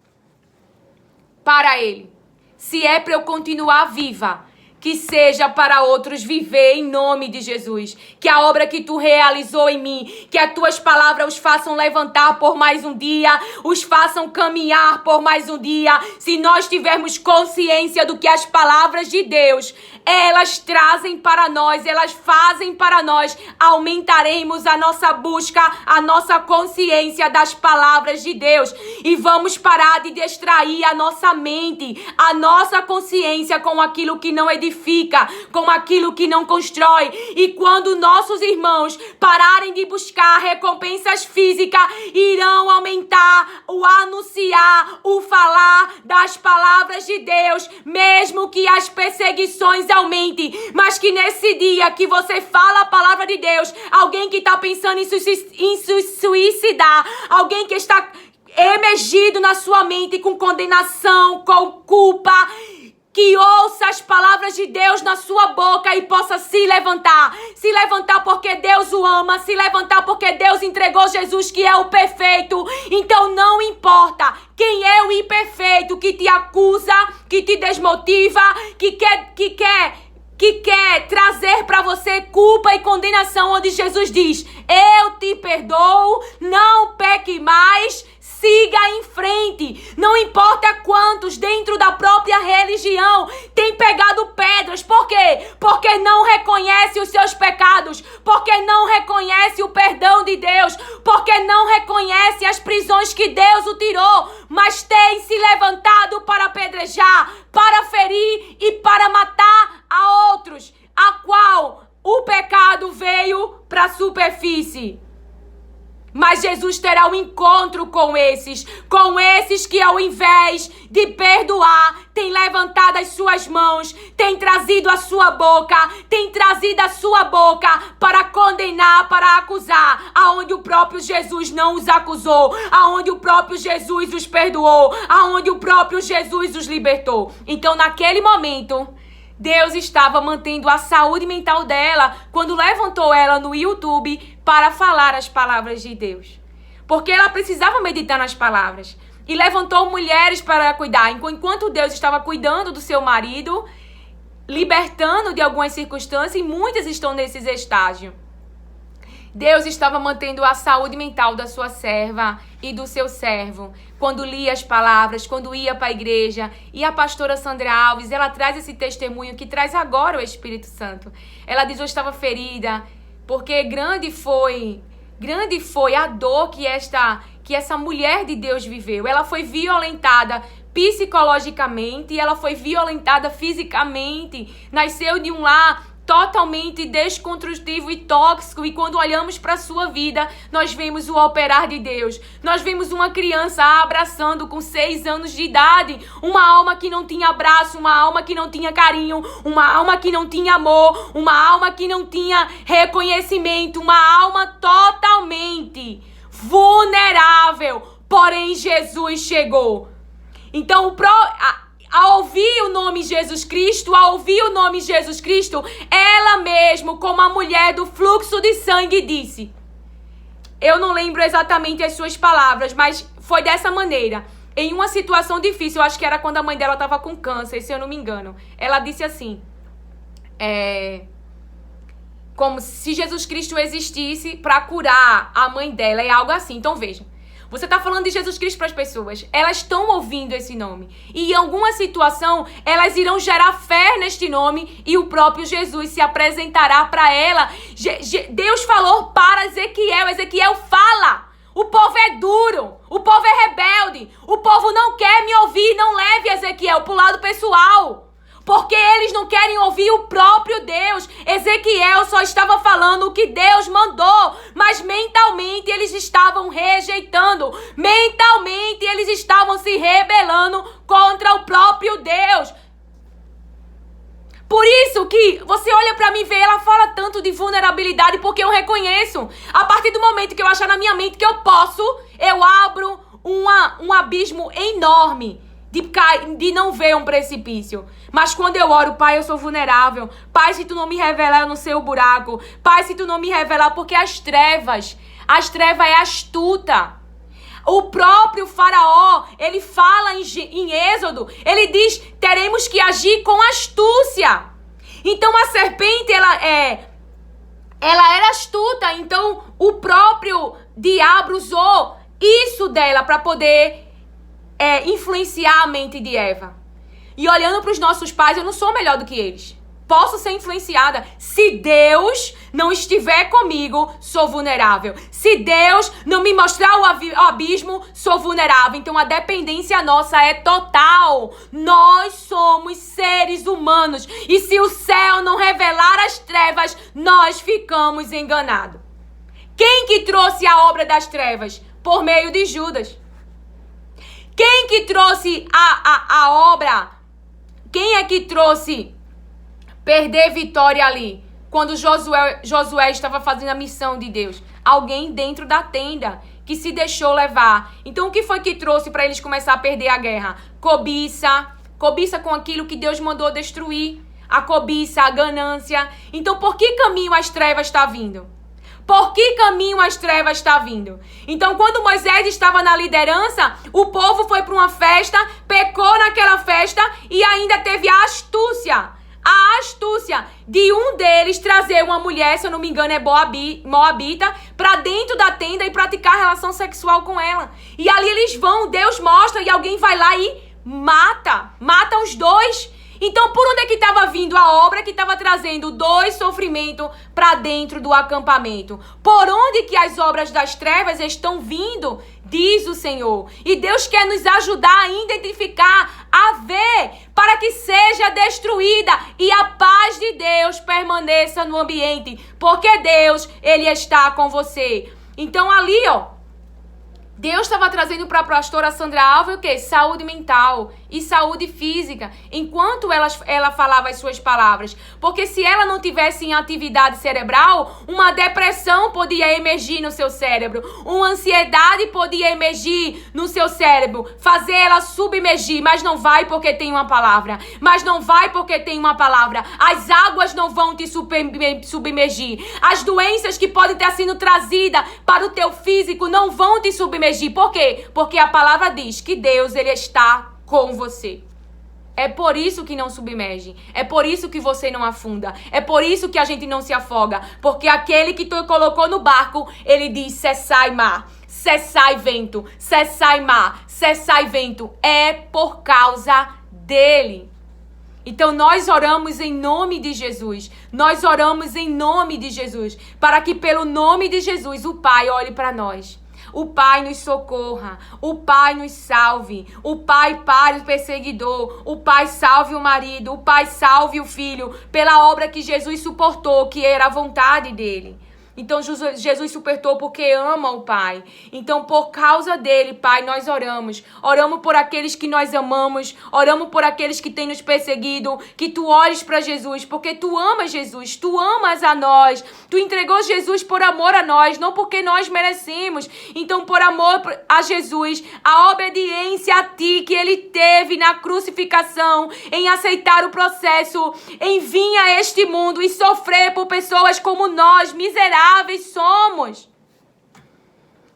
para ele: se é para eu continuar viva, que seja para outros viver em nome de Jesus. Que a obra que tu realizou em mim, que as tuas palavras os façam levantar por mais um dia, os façam caminhar por mais um dia. Se nós tivermos consciência do que as palavras de Deus, elas trazem para nós, elas fazem para nós, aumentaremos a nossa busca, a nossa consciência das palavras de Deus. E vamos parar de distrair a nossa mente, a nossa consciência com aquilo que não edifica, com aquilo que não constrói. E quando nossos irmãos pararem de buscar recompensas físicas, irão aumentar o anunciar, o falar das palavras de Deus, mesmo que as perseguições aumentem, mas que nesse dia que você fala a palavra de Deus, alguém que está pensando em se suicidar, alguém que está emergido na sua mente com condenação, com culpa, que ouça as palavras de Deus na sua boca e possa se levantar porque Deus o ama, se levantar porque Deus entregou Jesus, que é o perfeito. Então não importa quem é o imperfeito que te acusa, que te desmotiva, que quer trazer para você culpa e condenação, onde Jesus diz: eu te perdoo, não peque mais, siga em frente. Não importa quantos dentro da própria religião têm pegado pedras. Por quê? Porque não reconhece os seus pecados, porque não reconhece o perdão de Deus, porque não reconhece as prisões que Deus o tirou, mas tem se levantado para apedrejar, para ferir e para matar a outros, a qual o pecado veio para a superfície. Mas Jesus terá um encontro com esses que ao invés de perdoar, tem levantado as suas mãos, tem trazido a sua boca para condenar, para acusar, aonde o próprio Jesus não os acusou, aonde o próprio Jesus os perdoou, aonde o próprio Jesus os libertou. Então, naquele momento, Deus estava mantendo a saúde mental dela quando levantou ela no YouTube para falar as palavras de Deus. Porque ela precisava meditar nas palavras. E levantou mulheres para cuidar. Enquanto Deus estava cuidando do seu marido, libertando de algumas circunstâncias, e muitas estão nesses estágios. Deus estava mantendo a saúde mental da sua serva e do seu servo. Quando lia as palavras, quando ia para a igreja. E a pastora Sandra Alves, ela traz esse testemunho que traz agora o Espírito Santo. Ela diz: eu estava ferida, porque grande foi a dor que essa mulher de Deus viveu. Ela foi violentada psicologicamente e ela foi violentada fisicamente. Nasceu de um lar totalmente desconstrutivo e tóxico, e quando olhamos para a sua vida, nós vemos o operar de Deus. Nós vemos uma criança abraçando com 6 anos de idade, uma alma que não tinha abraço, uma alma que não tinha carinho, uma alma que não tinha amor, uma alma que não tinha reconhecimento, uma alma totalmente vulnerável. Porém, Jesus chegou. Então, ao ouvir o nome Jesus Cristo, ela mesmo, como a mulher do fluxo de sangue, disse. Eu não lembro exatamente as suas palavras, mas foi dessa maneira. Em uma situação difícil, eu acho que era quando a mãe dela estava com câncer, se eu não me engano. Ela disse assim, como se Jesus Cristo existisse para curar a mãe dela, é algo assim. Então veja. Você está falando de Jesus Cristo para as pessoas. Elas estão ouvindo esse nome. E em alguma situação, elas irão gerar fé neste nome e o próprio Jesus se apresentará para ela. Deus falou para Ezequiel. Ezequiel fala. O povo é duro. O povo é rebelde. O povo não quer me ouvir. Não leve Ezequiel para o lado pessoal. Porque eles não querem ouvir o próprio Deus. Ezequiel só estava falando o que Deus mandou, mas mentalmente eles estavam rejeitando. Mentalmente eles estavam se rebelando contra o próprio Deus. Por isso que você olha pra mim e vê, ela fala tanto de vulnerabilidade, porque eu reconheço. A partir do momento que eu achar na minha mente que eu posso, eu abro um abismo enorme de não ver um precipício. Mas quando eu oro, Pai, eu sou vulnerável. Pai, se tu não me revelar, eu não sei o buraco. Pai, se tu não me revelar, porque as trevas é astuta. O próprio faraó, ele fala em Êxodo, ele diz, teremos que agir com astúcia. Então a serpente, ela era astuta, então o próprio diabo usou isso dela para poder influenciar a mente de Eva. E olhando para os nossos pais, eu não sou melhor do que eles. Posso ser influenciada. Se Deus não estiver comigo, sou vulnerável. Se Deus não me mostrar o abismo, sou vulnerável. Então a dependência nossa é total. Nós somos seres humanos. E se o céu não revelar as trevas, nós ficamos enganados. Quem que trouxe a obra das trevas? Por meio de Judas. Quem que trouxe a obra? Quem é que trouxe perder vitória ali? Quando Josué estava fazendo a missão de Deus. Alguém dentro da tenda que se deixou levar. Então o que foi que trouxe para eles começar a perder a guerra? Cobiça. Cobiça com aquilo que Deus mandou destruir. A cobiça, a ganância. Então por que caminho as trevas está vindo? Por que caminho as trevas está vindo? Então, quando Moisés estava na liderança, o povo foi para uma festa, pecou naquela festa e ainda teve a astúcia de um deles trazer uma mulher, se eu não me engano é moabita, para dentro da tenda e praticar relação sexual com ela. E ali eles vão, Deus mostra e alguém vai lá e mata os dois. Então, por onde é que estava vindo a obra que estava trazendo dois sofrimentos para dentro do acampamento? Por onde que as obras das trevas estão vindo? Diz o Senhor. E Deus quer nos ajudar a identificar, a ver, para que seja destruída e a paz de Deus permaneça no ambiente. Porque Deus, Ele está com você. Então ali, ó, Deus estava trazendo para a pastora Sandra Alves o quê? Saúde mental e saúde física, enquanto ela falava as suas palavras. Porque se ela não tivesse em atividade cerebral, uma depressão podia emergir no seu cérebro, uma ansiedade podia emergir no seu cérebro, fazer ela submergir, mas não vai porque tem uma palavra. Mas não vai porque tem uma palavra. As águas não vão te submergir. As doenças que podem ter sido trazidas para o teu físico não vão te submergir. Por quê? Porque a palavra diz que Deus, ele está com você. É por isso que não submerge. É por isso que você não afunda. É por isso que a gente não se afoga. Porque aquele que tu colocou no barco, ele diz: cessai mar, cessai vento, cessai mar, cessai vento. É por causa dele. Então nós oramos em nome de Jesus. Nós oramos em nome de Jesus. Para que pelo nome de Jesus o Pai olhe para nós. O Pai nos socorra, o Pai nos salve, o Pai pare o perseguidor, o Pai salve o marido, o Pai salve o filho, pela obra que Jesus suportou, que era a vontade dele. Então Jesus suportou porque ama o Pai. Então por causa dele, Pai, nós oramos. Oramos por aqueles que nós amamos. Oramos por aqueles que têm nos perseguido. Que tu ores para Jesus, porque tu amas Jesus. Tu amas a nós. Tu entregou Jesus por amor a nós, não porque nós merecemos. Então por amor a Jesus, a obediência a ti que ele teve na crucificação, em aceitar o processo, em vir a este mundo e sofrer por pessoas como nós, miseráveis somos.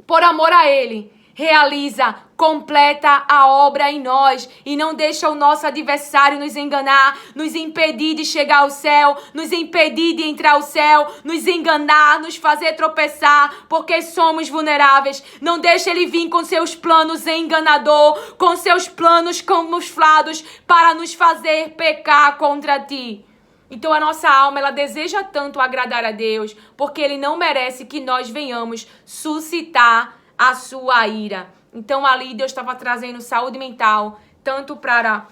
Por amor a ele, realiza, completa a obra em nós e não deixa o nosso adversário nos enganar, nos impedir de chegar ao céu, nos impedir de entrar ao céu, nos enganar, nos fazer tropeçar, porque somos vulneráveis. Não deixa ele vir com seus planos enganador, com seus planos camuflados para nos fazer pecar contra ti. Então a nossa alma, ela deseja tanto agradar a Deus, porque ele não merece que nós venhamos suscitar a sua ira. Então ali Deus estava trazendo saúde mental, tanto para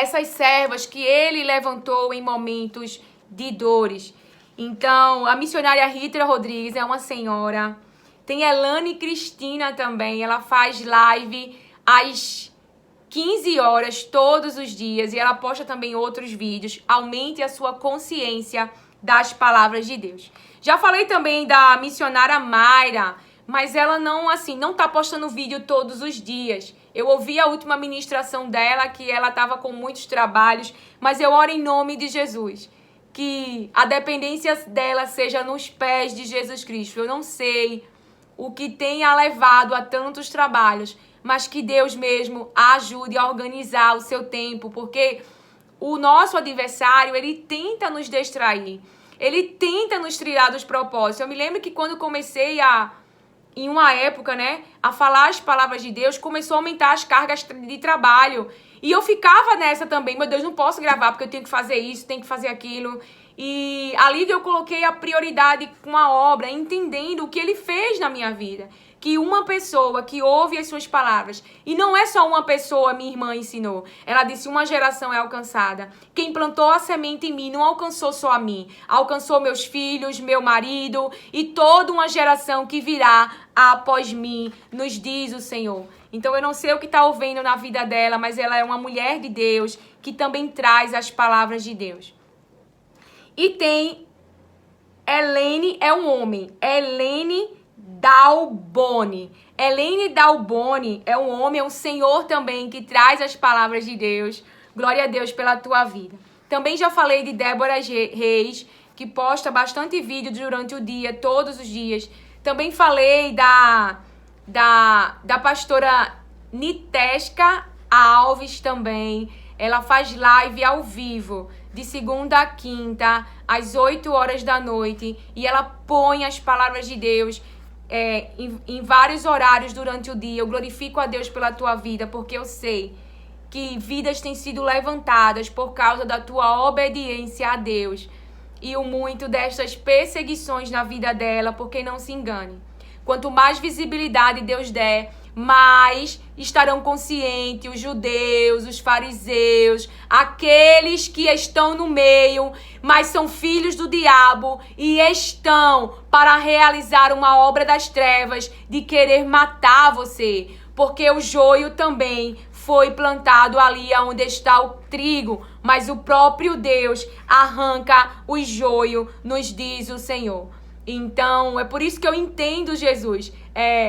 essas servas que ele levantou em momentos de dores. Então a missionária Rita Rodrigues é uma senhora. Tem Elane Cristina também, ela faz live às 15 horas todos os dias e ela posta também outros vídeos. Aumente a sua consciência das palavras de Deus. Já falei também da missionária Mayra, mas ela não tá postando vídeo todos os dias. Eu ouvi a última ministração dela, que ela estava com muitos trabalhos, mas eu oro em nome de Jesus, que a dependência dela seja nos pés de Jesus Cristo. Eu não sei o que tenha levado a tantos trabalhos, mas que Deus mesmo ajude a organizar o seu tempo, porque o nosso adversário, ele tenta nos distrair, ele tenta nos tirar dos propósitos. Eu me lembro que quando comecei em uma época, a falar as palavras de Deus, começou a aumentar as cargas de trabalho, e eu ficava nessa também: meu Deus, não posso gravar porque eu tenho que fazer isso, tenho que fazer aquilo. E ali eu coloquei a prioridade com a obra, entendendo o que ele fez na minha vida. Que uma pessoa que ouve as suas palavras, e não é só uma pessoa, minha irmã ensinou, ela disse: uma geração é alcançada. Quem plantou a semente em mim não alcançou só a mim, alcançou meus filhos, meu marido e toda uma geração que virá após mim, nos diz o Senhor. Então eu não sei o que está ouvindo na vida dela, mas ela é uma mulher de Deus que também traz as palavras de Deus. E tem Helene, é um homem, Helene Dalboni. Helene Dalboni é um homem, é um senhor também que traz as palavras de Deus. Glória a Deus pela tua vida. Também já falei de Débora Reis, que posta bastante vídeo durante o dia, todos os dias. Também falei da pastora Nitesca Alves também. Ela faz live ao vivo, de segunda a quinta, às 8 horas da noite. E ela põe as palavras de Deus em vários horários durante o dia. Eu glorifico a Deus pela tua vida, porque eu sei que vidas têm sido levantadas por causa da tua obediência a Deus. E o muito destas perseguições na vida dela, porque não se engane. Quanto mais visibilidade Deus der, mas estarão conscientes os judeus, os fariseus, aqueles que estão no meio, mas são filhos do diabo e estão para realizar uma obra das trevas de querer matar você, porque o joio também foi plantado ali onde está o trigo, mas o próprio Deus arranca o joio, nos diz o Senhor. Então, é por isso que eu entendo Jesus.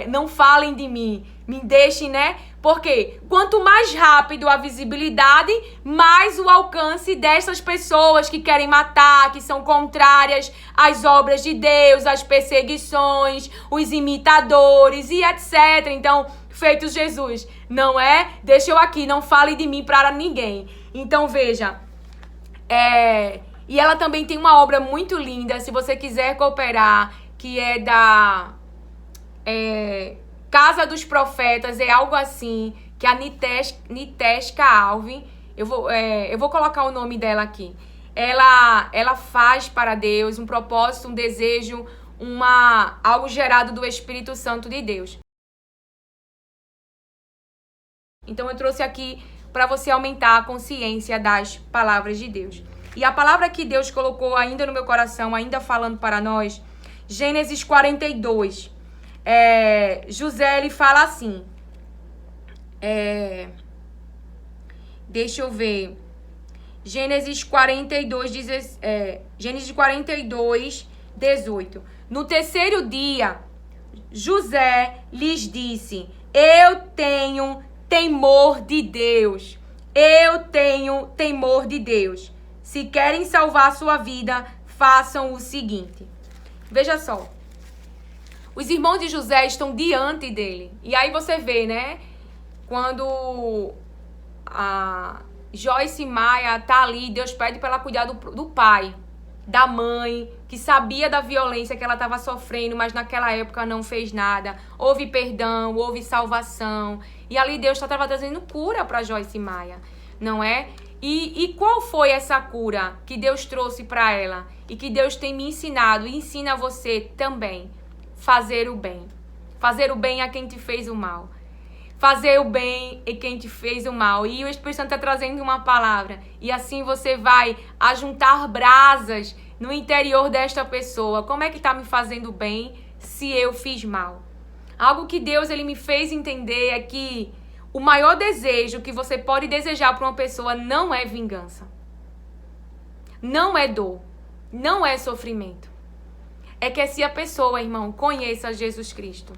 Não falem de mim, me deixem, né? Porque quanto mais rápido a visibilidade, mais o alcance dessas pessoas que querem matar, que são contrárias às obras de Deus, às perseguições, os imitadores e etc. Então, feito Jesus, não é? Deixa eu aqui, não fale de mim para ninguém. Então, veja, e ela também tem uma obra muito linda, se você quiser cooperar, que é da Casa dos Profetas, é algo assim, que a Niteska Alvin, eu vou colocar o nome dela aqui. Ela faz para Deus um propósito, um desejo, algo gerado do Espírito Santo de Deus. Então eu trouxe aqui para você aumentar a consciência das palavras de Deus. E a palavra que Deus colocou ainda no meu coração, ainda falando para nós, Gênesis 42. José, ele fala assim. Deixa eu ver. Gênesis 42, 18. No terceiro dia, José lhes disse: eu tenho temor de Deus. Eu tenho temor de Deus. Se querem salvar sua vida, façam o seguinte. Veja só. Os irmãos de José estão diante dele. E aí você vê, né? Quando a Joyce Maia tá ali, Deus pede para ela cuidar do pai, da mãe, que sabia da violência que ela estava sofrendo, mas naquela época não fez nada. Houve perdão, houve salvação. E ali Deus estava trazendo cura para Joyce Maia, não é? E qual foi essa cura que Deus trouxe para ela? E que Deus tem me ensinado e ensina você também. Fazer o bem. Fazer o bem a quem te fez o mal. Fazer o bem a quem te fez o mal. E o Espírito Santo está trazendo uma palavra. E assim você vai ajuntar brasas no interior desta pessoa. Como é que está me fazendo bem se eu fiz mal? Algo que Deus ele me fez entender é que o maior desejo que você pode desejar para uma pessoa não é vingança. Não é dor. Não é sofrimento. É que se a pessoa, irmão, conheça Jesus Cristo,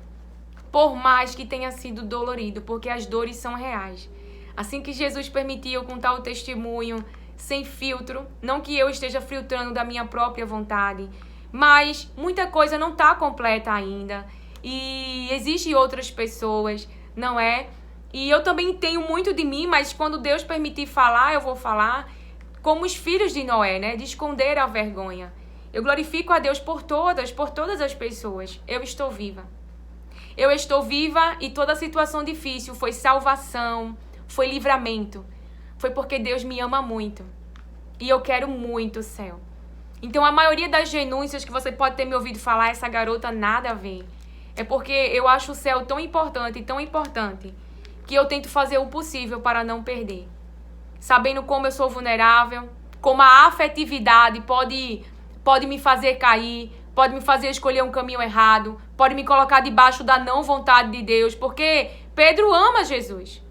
por mais que tenha sido dolorido, porque as dores são reais. Assim que Jesus permitiu contar o testemunho sem filtro, não que eu esteja filtrando da minha própria vontade, mas muita coisa não está completa ainda. E existem outras pessoas, não é? E eu também tenho muito de mim, mas quando Deus permitir falar, eu vou falar como os filhos de Noé, né? De esconder a vergonha. Eu glorifico a Deus por todas as pessoas. Eu estou viva. Eu estou viva e toda situação difícil foi salvação, foi livramento. Foi porque Deus me ama muito. E eu quero muito o céu. Então a maioria das renúncias que você pode ter me ouvido falar, essa garota nada a ver. É porque eu acho o céu tão importante, que eu tento fazer o possível para não perder. Sabendo como eu sou vulnerável, como a afetividade pode me fazer cair, pode me fazer escolher um caminho errado, pode me colocar debaixo da não vontade de Deus, porque Pedro ama Jesus.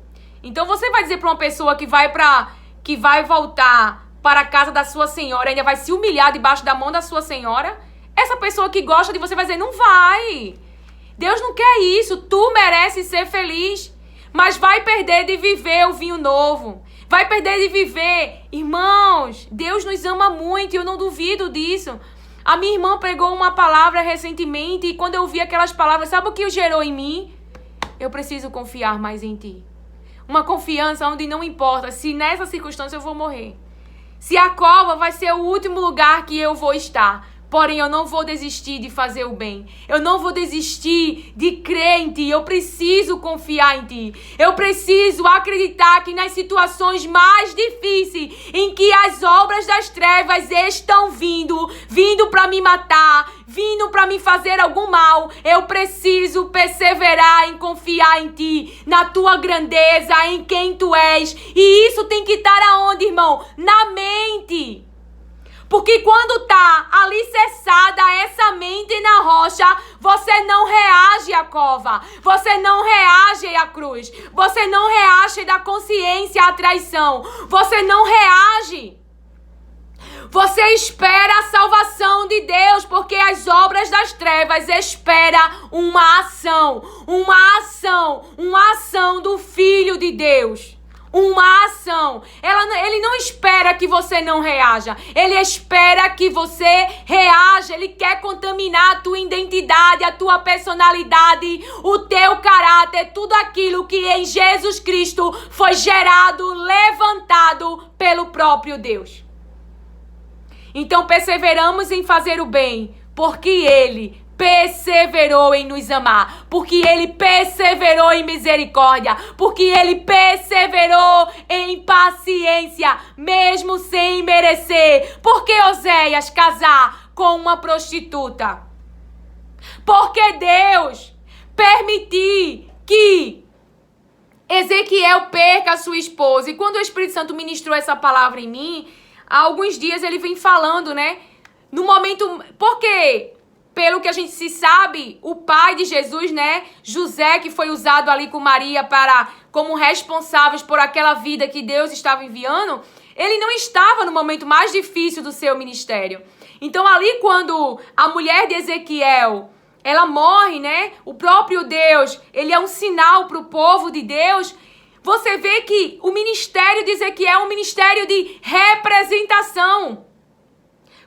Então você vai dizer para uma pessoa que vai voltar para a casa da sua senhora, ainda vai se humilhar debaixo da mão da sua senhora? Essa pessoa que gosta de você vai dizer, não vai. Deus não quer isso, tu mereces ser feliz, mas vai perder de viver o vinho novo. Vai perder de viver. Irmãos, Deus nos ama muito e eu não duvido disso. A minha irmã pregou uma palavra recentemente e quando eu vi aquelas palavras, sabe o que gerou em mim? Eu preciso confiar mais em ti. Uma confiança onde não importa se nessa circunstância eu vou morrer. Se a cova vai ser o último lugar que eu vou estar. porém eu não vou desistir de fazer o bem. Eu não vou desistir de crer em Ti. Eu preciso confiar em Ti. Eu preciso acreditar que nas situações mais difíceis, em que as obras das trevas estão vindo para me matar, vindo para me fazer algum mal, eu preciso perseverar em confiar em Ti, na Tua grandeza, em quem Tu és. E isso tem que estar aonde, irmão? Na mente. Porque quando está alicerçada essa mente na rocha, você não reage à cova, você não reage à cruz, você não reage da consciência à traição, você não reage. Você espera a salvação de Deus, porque as obras das trevas esperam uma ação do Filho de Deus. Uma ação. Ele não espera que você não reaja. Ele espera que você reaja. Ele quer contaminar a tua identidade, a tua personalidade, o teu caráter, tudo aquilo que em Jesus Cristo foi gerado, levantado pelo próprio Deus. Então perseveramos em fazer o bem, porque Ele perseverou em nos amar, porque Ele perseverou em misericórdia, porque Ele perseverou em paciência, mesmo sem merecer. Por que Oséias casar com uma prostituta? Porque Deus permitiu que Ezequiel perca a sua esposa. E quando o Espírito Santo ministrou essa palavra em mim, há alguns dias ele vem falando, né? No momento... Porque, pelo que a gente se sabe, o pai de Jesus, né? José, que foi usado ali com Maria como responsáveis por aquela vida que Deus estava enviando, ele não estava no momento mais difícil do seu ministério. Então ali quando a mulher de Ezequiel, ela morre, né? O próprio Deus, ele é um sinal para o povo de Deus. Você vê que o ministério de Ezequiel é um ministério de representação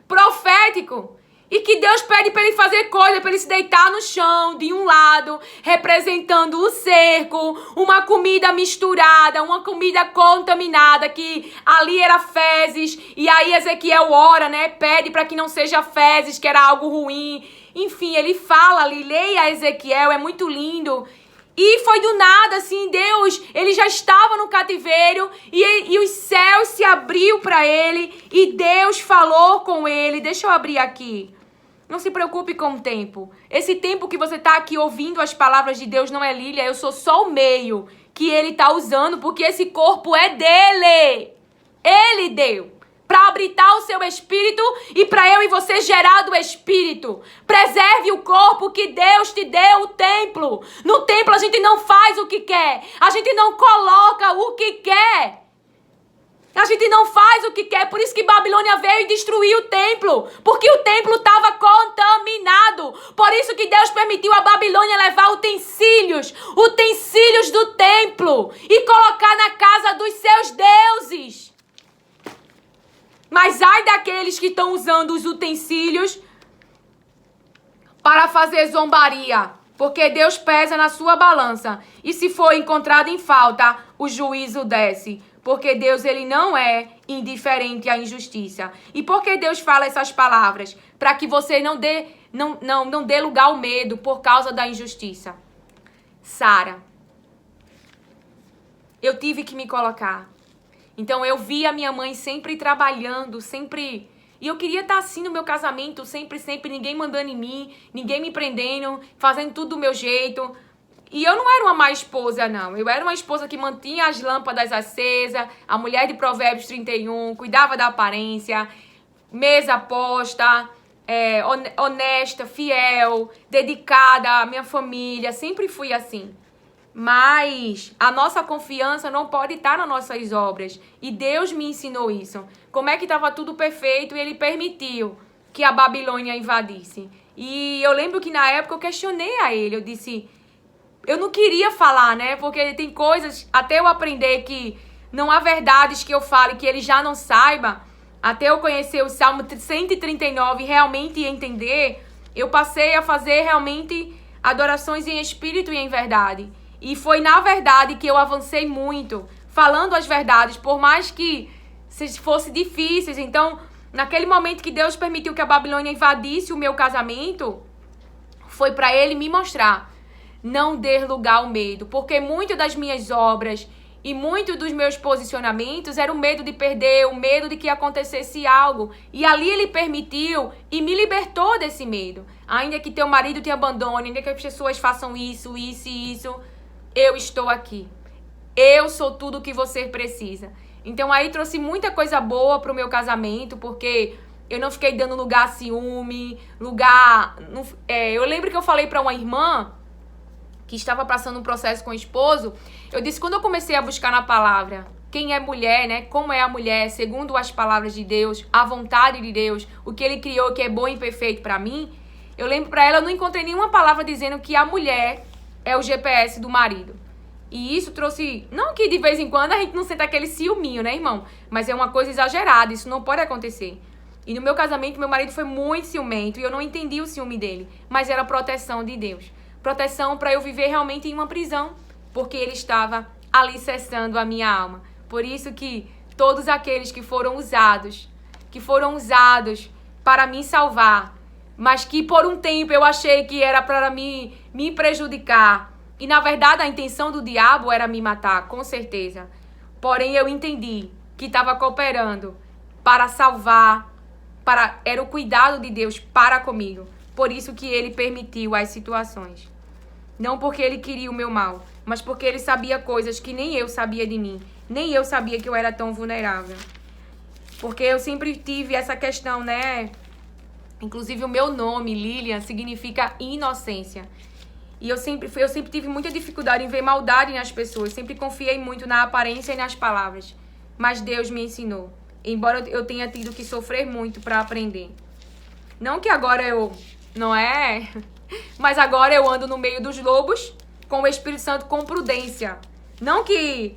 profético. E que Deus pede para ele fazer coisa, para ele se deitar no chão, de um lado, representando o cerco, uma comida misturada, uma comida contaminada, que ali era fezes. E aí Ezequiel ora, né? Pede para que não seja fezes, que era algo ruim. Enfim, ele fala ali, leia Ezequiel, é muito lindo. E foi do nada, assim, Deus, ele já estava no cativeiro e os céus se abriu para ele e Deus falou com ele. Deixa eu abrir aqui. Não se preocupe com o tempo. Esse tempo que você está aqui ouvindo as palavras de Deus não é Lília, eu sou só o meio que ele está usando, porque esse corpo é dele. Ele deu para habitar o seu espírito e para eu e você gerar do espírito. Preserve o corpo que Deus te deu, o templo. No templo a gente não faz o que quer. A gente não coloca o que quer. A gente não faz o que quer. Por isso que Babilônia veio e destruiu o templo. Porque o templo estava contaminado. Por isso que Deus permitiu a Babilônia levar utensílios do templo e colocar na casa dos seus deuses. Mas ai daqueles que estão usando os utensílios para fazer zombaria, porque Deus pesa na sua balança. E se for encontrado em falta, o juízo desce. Porque Deus, ele não é indiferente à injustiça. E por que Deus fala essas palavras? Para que você não dê lugar ao medo por causa da injustiça. Sara, eu tive que me colocar. Então eu vi a minha mãe sempre trabalhando, sempre... E eu queria estar assim no meu casamento, sempre, ninguém mandando em mim, ninguém me prendendo, fazendo tudo do meu jeito. E eu não era uma má esposa, não. Eu era uma esposa que mantinha as lâmpadas acesas, a mulher de Provérbios 31, cuidava da aparência, mesa posta, honesta, fiel, dedicada à minha família. Sempre fui assim. Mas a nossa confiança não pode estar nas nossas obras. E Deus me ensinou isso. Como é que estava tudo perfeito e Ele permitiu que a Babilônia invadisse. E eu lembro que na época eu questionei a Ele. Eu disse... Eu não queria falar, né? Porque tem coisas... Até eu aprender que não há verdades que eu fale que Ele já não saiba. Até eu conhecer o Salmo 139 e realmente entender. Eu passei a fazer realmente adorações em espírito e em verdade. E foi na verdade que eu avancei muito, falando as verdades, por mais que fosse difíceis. Então, Naquele momento que Deus permitiu que a Babilônia invadisse o meu casamento, foi para ele me mostrar, não dê lugar ao medo, porque muito das minhas obras e muito dos meus posicionamentos era o medo de perder, o medo de que acontecesse algo. E ali ele permitiu e me libertou desse medo. Ainda que teu marido te abandone, ainda que as pessoas façam isso, isso e isso, eu estou aqui. Eu sou tudo o que você precisa. Então aí trouxe muita coisa boa pro meu casamento, porque eu não fiquei dando lugar a ciúme, eu lembro que eu falei pra uma irmã que estava passando um processo com o esposo, eu disse, quando eu comecei a buscar na palavra quem é mulher, né? Como é a mulher, segundo as palavras de Deus, a vontade de Deus, o que ele criou que é bom e perfeito pra mim, eu lembro pra ela, eu não encontrei nenhuma palavra dizendo que a mulher é o GPS do marido. E isso trouxe, não que de vez em quando a gente não senta aquele ciúminho, né, irmão? Mas é uma coisa exagerada, isso não pode acontecer. E no meu casamento, meu marido foi muito ciumento e eu não entendi o ciúme dele, mas era proteção de Deus. Proteção para eu viver realmente em uma prisão, porque ele estava alicerçando a minha alma. Por isso que todos aqueles que foram usados para me salvar, mas que por um tempo eu achei que era para me prejudicar, e na verdade a intenção do diabo era me matar, com certeza. Porém eu entendi que estava cooperando para salvar, era o cuidado de Deus para comigo. Por isso que ele permitiu as situações. Não porque ele queria o meu mal, mas porque ele sabia coisas que nem eu sabia de mim. Nem eu sabia que eu era tão vulnerável. Porque eu sempre tive essa questão, né? Inclusive o meu nome, Lilian, significa inocência. E eu sempre tive muita dificuldade em ver maldade nas pessoas. Sempre confiei muito na aparência e nas palavras. Mas Deus me ensinou. Embora eu tenha tido que sofrer muito para aprender. Não que agora eu... Não é? Mas agora eu ando no meio dos lobos com o Espírito Santo com prudência. Não que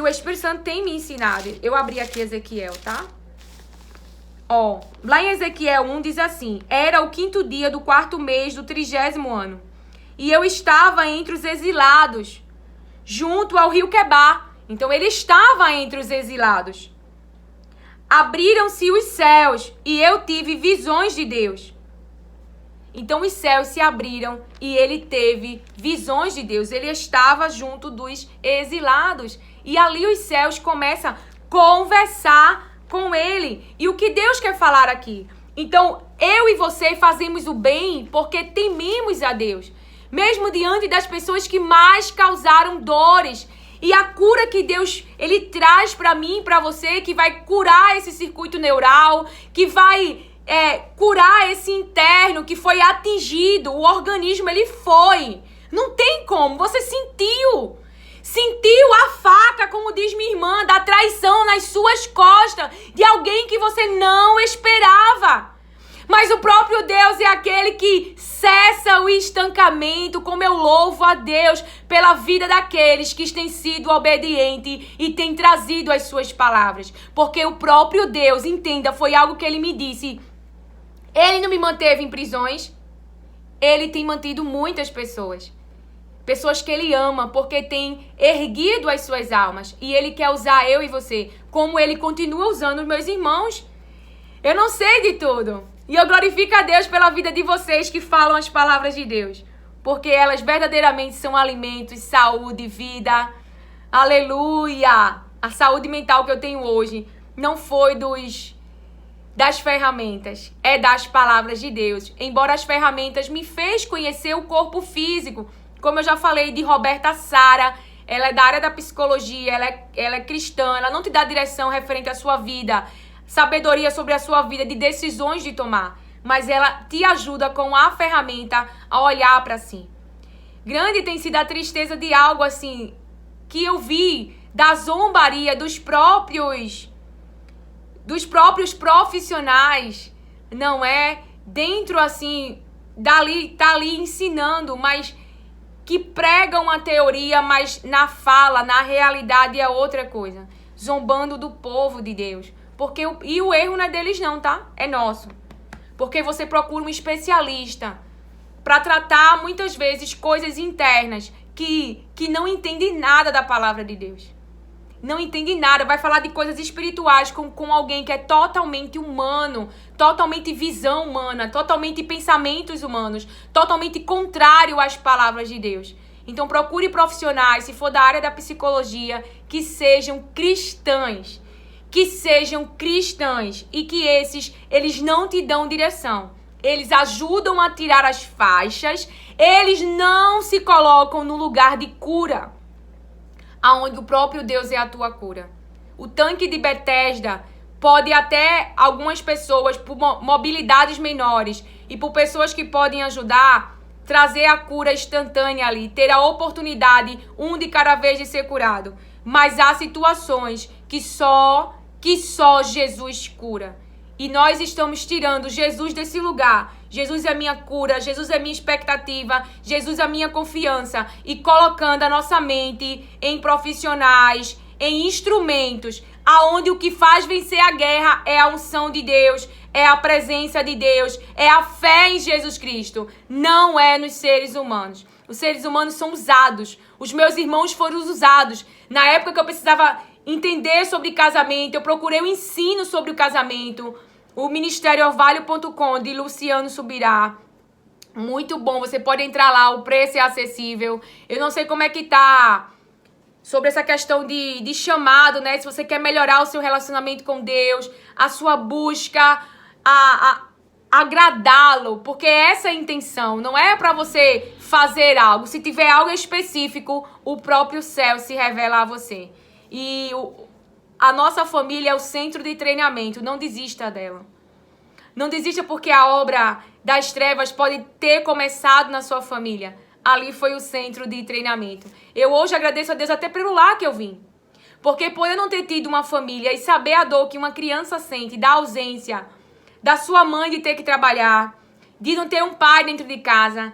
o Espírito Santo tem me ensinado. Eu abri aqui Ezequiel, tá? Ó, lá em Ezequiel 1 diz assim: era o 5º dia do 4º mês do 30º ano. E eu estava entre os exilados, junto ao rio Quebar. Então ele estava entre os exilados. Abriram-se os céus e eu tive visões de Deus. Então os céus se abriram e ele teve visões de Deus. Ele estava junto dos exilados. E ali os céus começam a conversar com ele. E o que Deus quer falar aqui? Então eu e você fazemos o bem porque tememos a Deus. Mesmo diante das pessoas que mais causaram dores. E a cura que Deus, ele traz para mim e para você, que vai curar esse circuito neural, que vai curar esse interno que foi atingido, o organismo, ele foi. Não tem como, você sentiu. Sentiu a faca, como diz minha irmã, da traição nas suas costas, de alguém que você não esperava. Mas o próprio Deus é aquele que cessa o estancamento, como eu louvo a Deus pela vida daqueles que têm sido obedientes e têm trazido as suas palavras. Porque o próprio Deus, entenda, foi algo que ele me disse. Ele não me manteve em prisões, ele tem mantido muitas pessoas. Pessoas que ele ama, porque tem erguido as suas almas. E ele quer usar eu e você, como ele continua usando os meus irmãos. Eu não sei de tudo. E eu glorifico a Deus pela vida de vocês que falam as palavras de Deus. Porque elas verdadeiramente são alimentos, saúde, vida. Aleluia! A saúde mental que eu tenho hoje não foi das ferramentas, é das palavras de Deus. Embora as ferramentas me fez conhecer o corpo físico. Como eu já falei de Roberta Sara, ela é da área da psicologia, ela é cristã, ela não te dá direção referente à sua vida, sabedoria sobre a sua vida, de decisões de tomar, mas ela te ajuda com a ferramenta a olhar para si. Grande tem sido a tristeza de algo assim, que eu vi da zombaria dos próprios profissionais, não é? Dentro assim, tá ali ensinando, mas que pregam a teoria, mas na fala, na realidade é outra coisa. Zombando do povo de Deus. E o erro não é deles não, tá? É nosso. Porque você procura um especialista para tratar muitas vezes coisas internas que não entendem nada da palavra de Deus. não entende nada, vai falar de coisas espirituais com alguém que é totalmente humano, totalmente visão humana, totalmente pensamentos humanos, totalmente contrário às palavras de Deus. Então procure profissionais, se for da área da psicologia, que sejam cristãs. E que eles não te dão direção. Eles ajudam a tirar as faixas, eles não se colocam no lugar de cura, aonde o próprio Deus é a tua cura. O tanque de Betesda pode até algumas pessoas, por mobilidades menores e por pessoas que podem ajudar, trazer a cura instantânea ali, ter a oportunidade, um de cada vez, de ser curado. Mas há situações que só Jesus cura. E nós estamos tirando Jesus desse lugar. Jesus é a minha cura, Jesus é a minha expectativa, Jesus é a minha confiança. E colocando a nossa mente em profissionais, em instrumentos, aonde o que faz vencer a guerra é a unção de Deus, é a presença de Deus, é a fé em Jesus Cristo. Não é nos seres humanos. Os seres humanos são usados. Os meus irmãos foram usados. Na época que eu precisava entender sobre casamento, eu procurei o ensino sobre o casamento. O Ministério Orvalho.com, de Luciano Subirá. Muito bom, você pode entrar lá, o preço é acessível. Eu não sei como é que tá sobre essa questão de chamado, né? Se você quer melhorar o seu relacionamento com Deus, a sua busca a agradá-lo, porque essa é a intenção, não é para você fazer algo. Se tiver algo específico, o próprio céu se revela a você. E a nossa família é o centro de treinamento. Não desista dela. Não desista porque a obra das trevas pode ter começado na sua família. Ali foi o centro de treinamento. Eu hoje agradeço a Deus até pelo lar que eu vim. Porque por eu não ter tido uma família e saber a dor que uma criança sente da ausência da sua mãe de ter que trabalhar, de não ter um pai dentro de casa,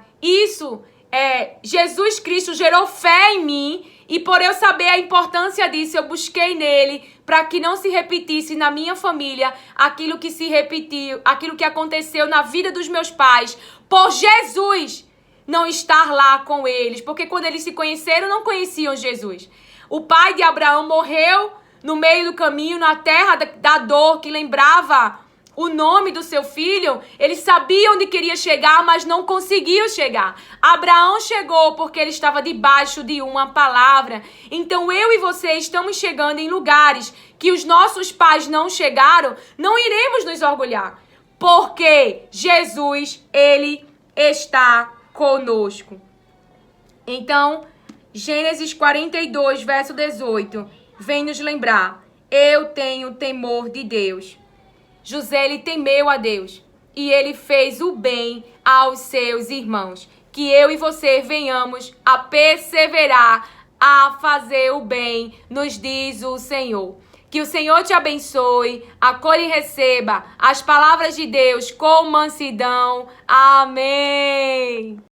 Jesus Cristo gerou fé em mim. E por eu saber a importância disso, eu busquei nele para que não se repetisse na minha família aquilo que se repetiu, aquilo que aconteceu na vida dos meus pais, por Jesus não estar lá com eles. Porque quando eles se conheceram, não conheciam Jesus. O pai de Abraão morreu no meio do caminho, na terra da dor, que lembrava o nome do seu filho. Ele sabia onde queria chegar, mas não conseguiu chegar. Abraão chegou porque ele estava debaixo de uma palavra. Então eu e você estamos chegando em lugares que os nossos pais não chegaram. Não iremos nos orgulhar, porque Jesus, ele está conosco. Então, Gênesis 42, verso 18, vem nos lembrar: eu tenho temor de Deus. José, ele temeu a Deus e ele fez o bem aos seus irmãos. Que eu e você venhamos a perseverar, a fazer o bem, nos diz o Senhor. Que o Senhor te abençoe, acolhe e receba as palavras de Deus com mansidão. Amém.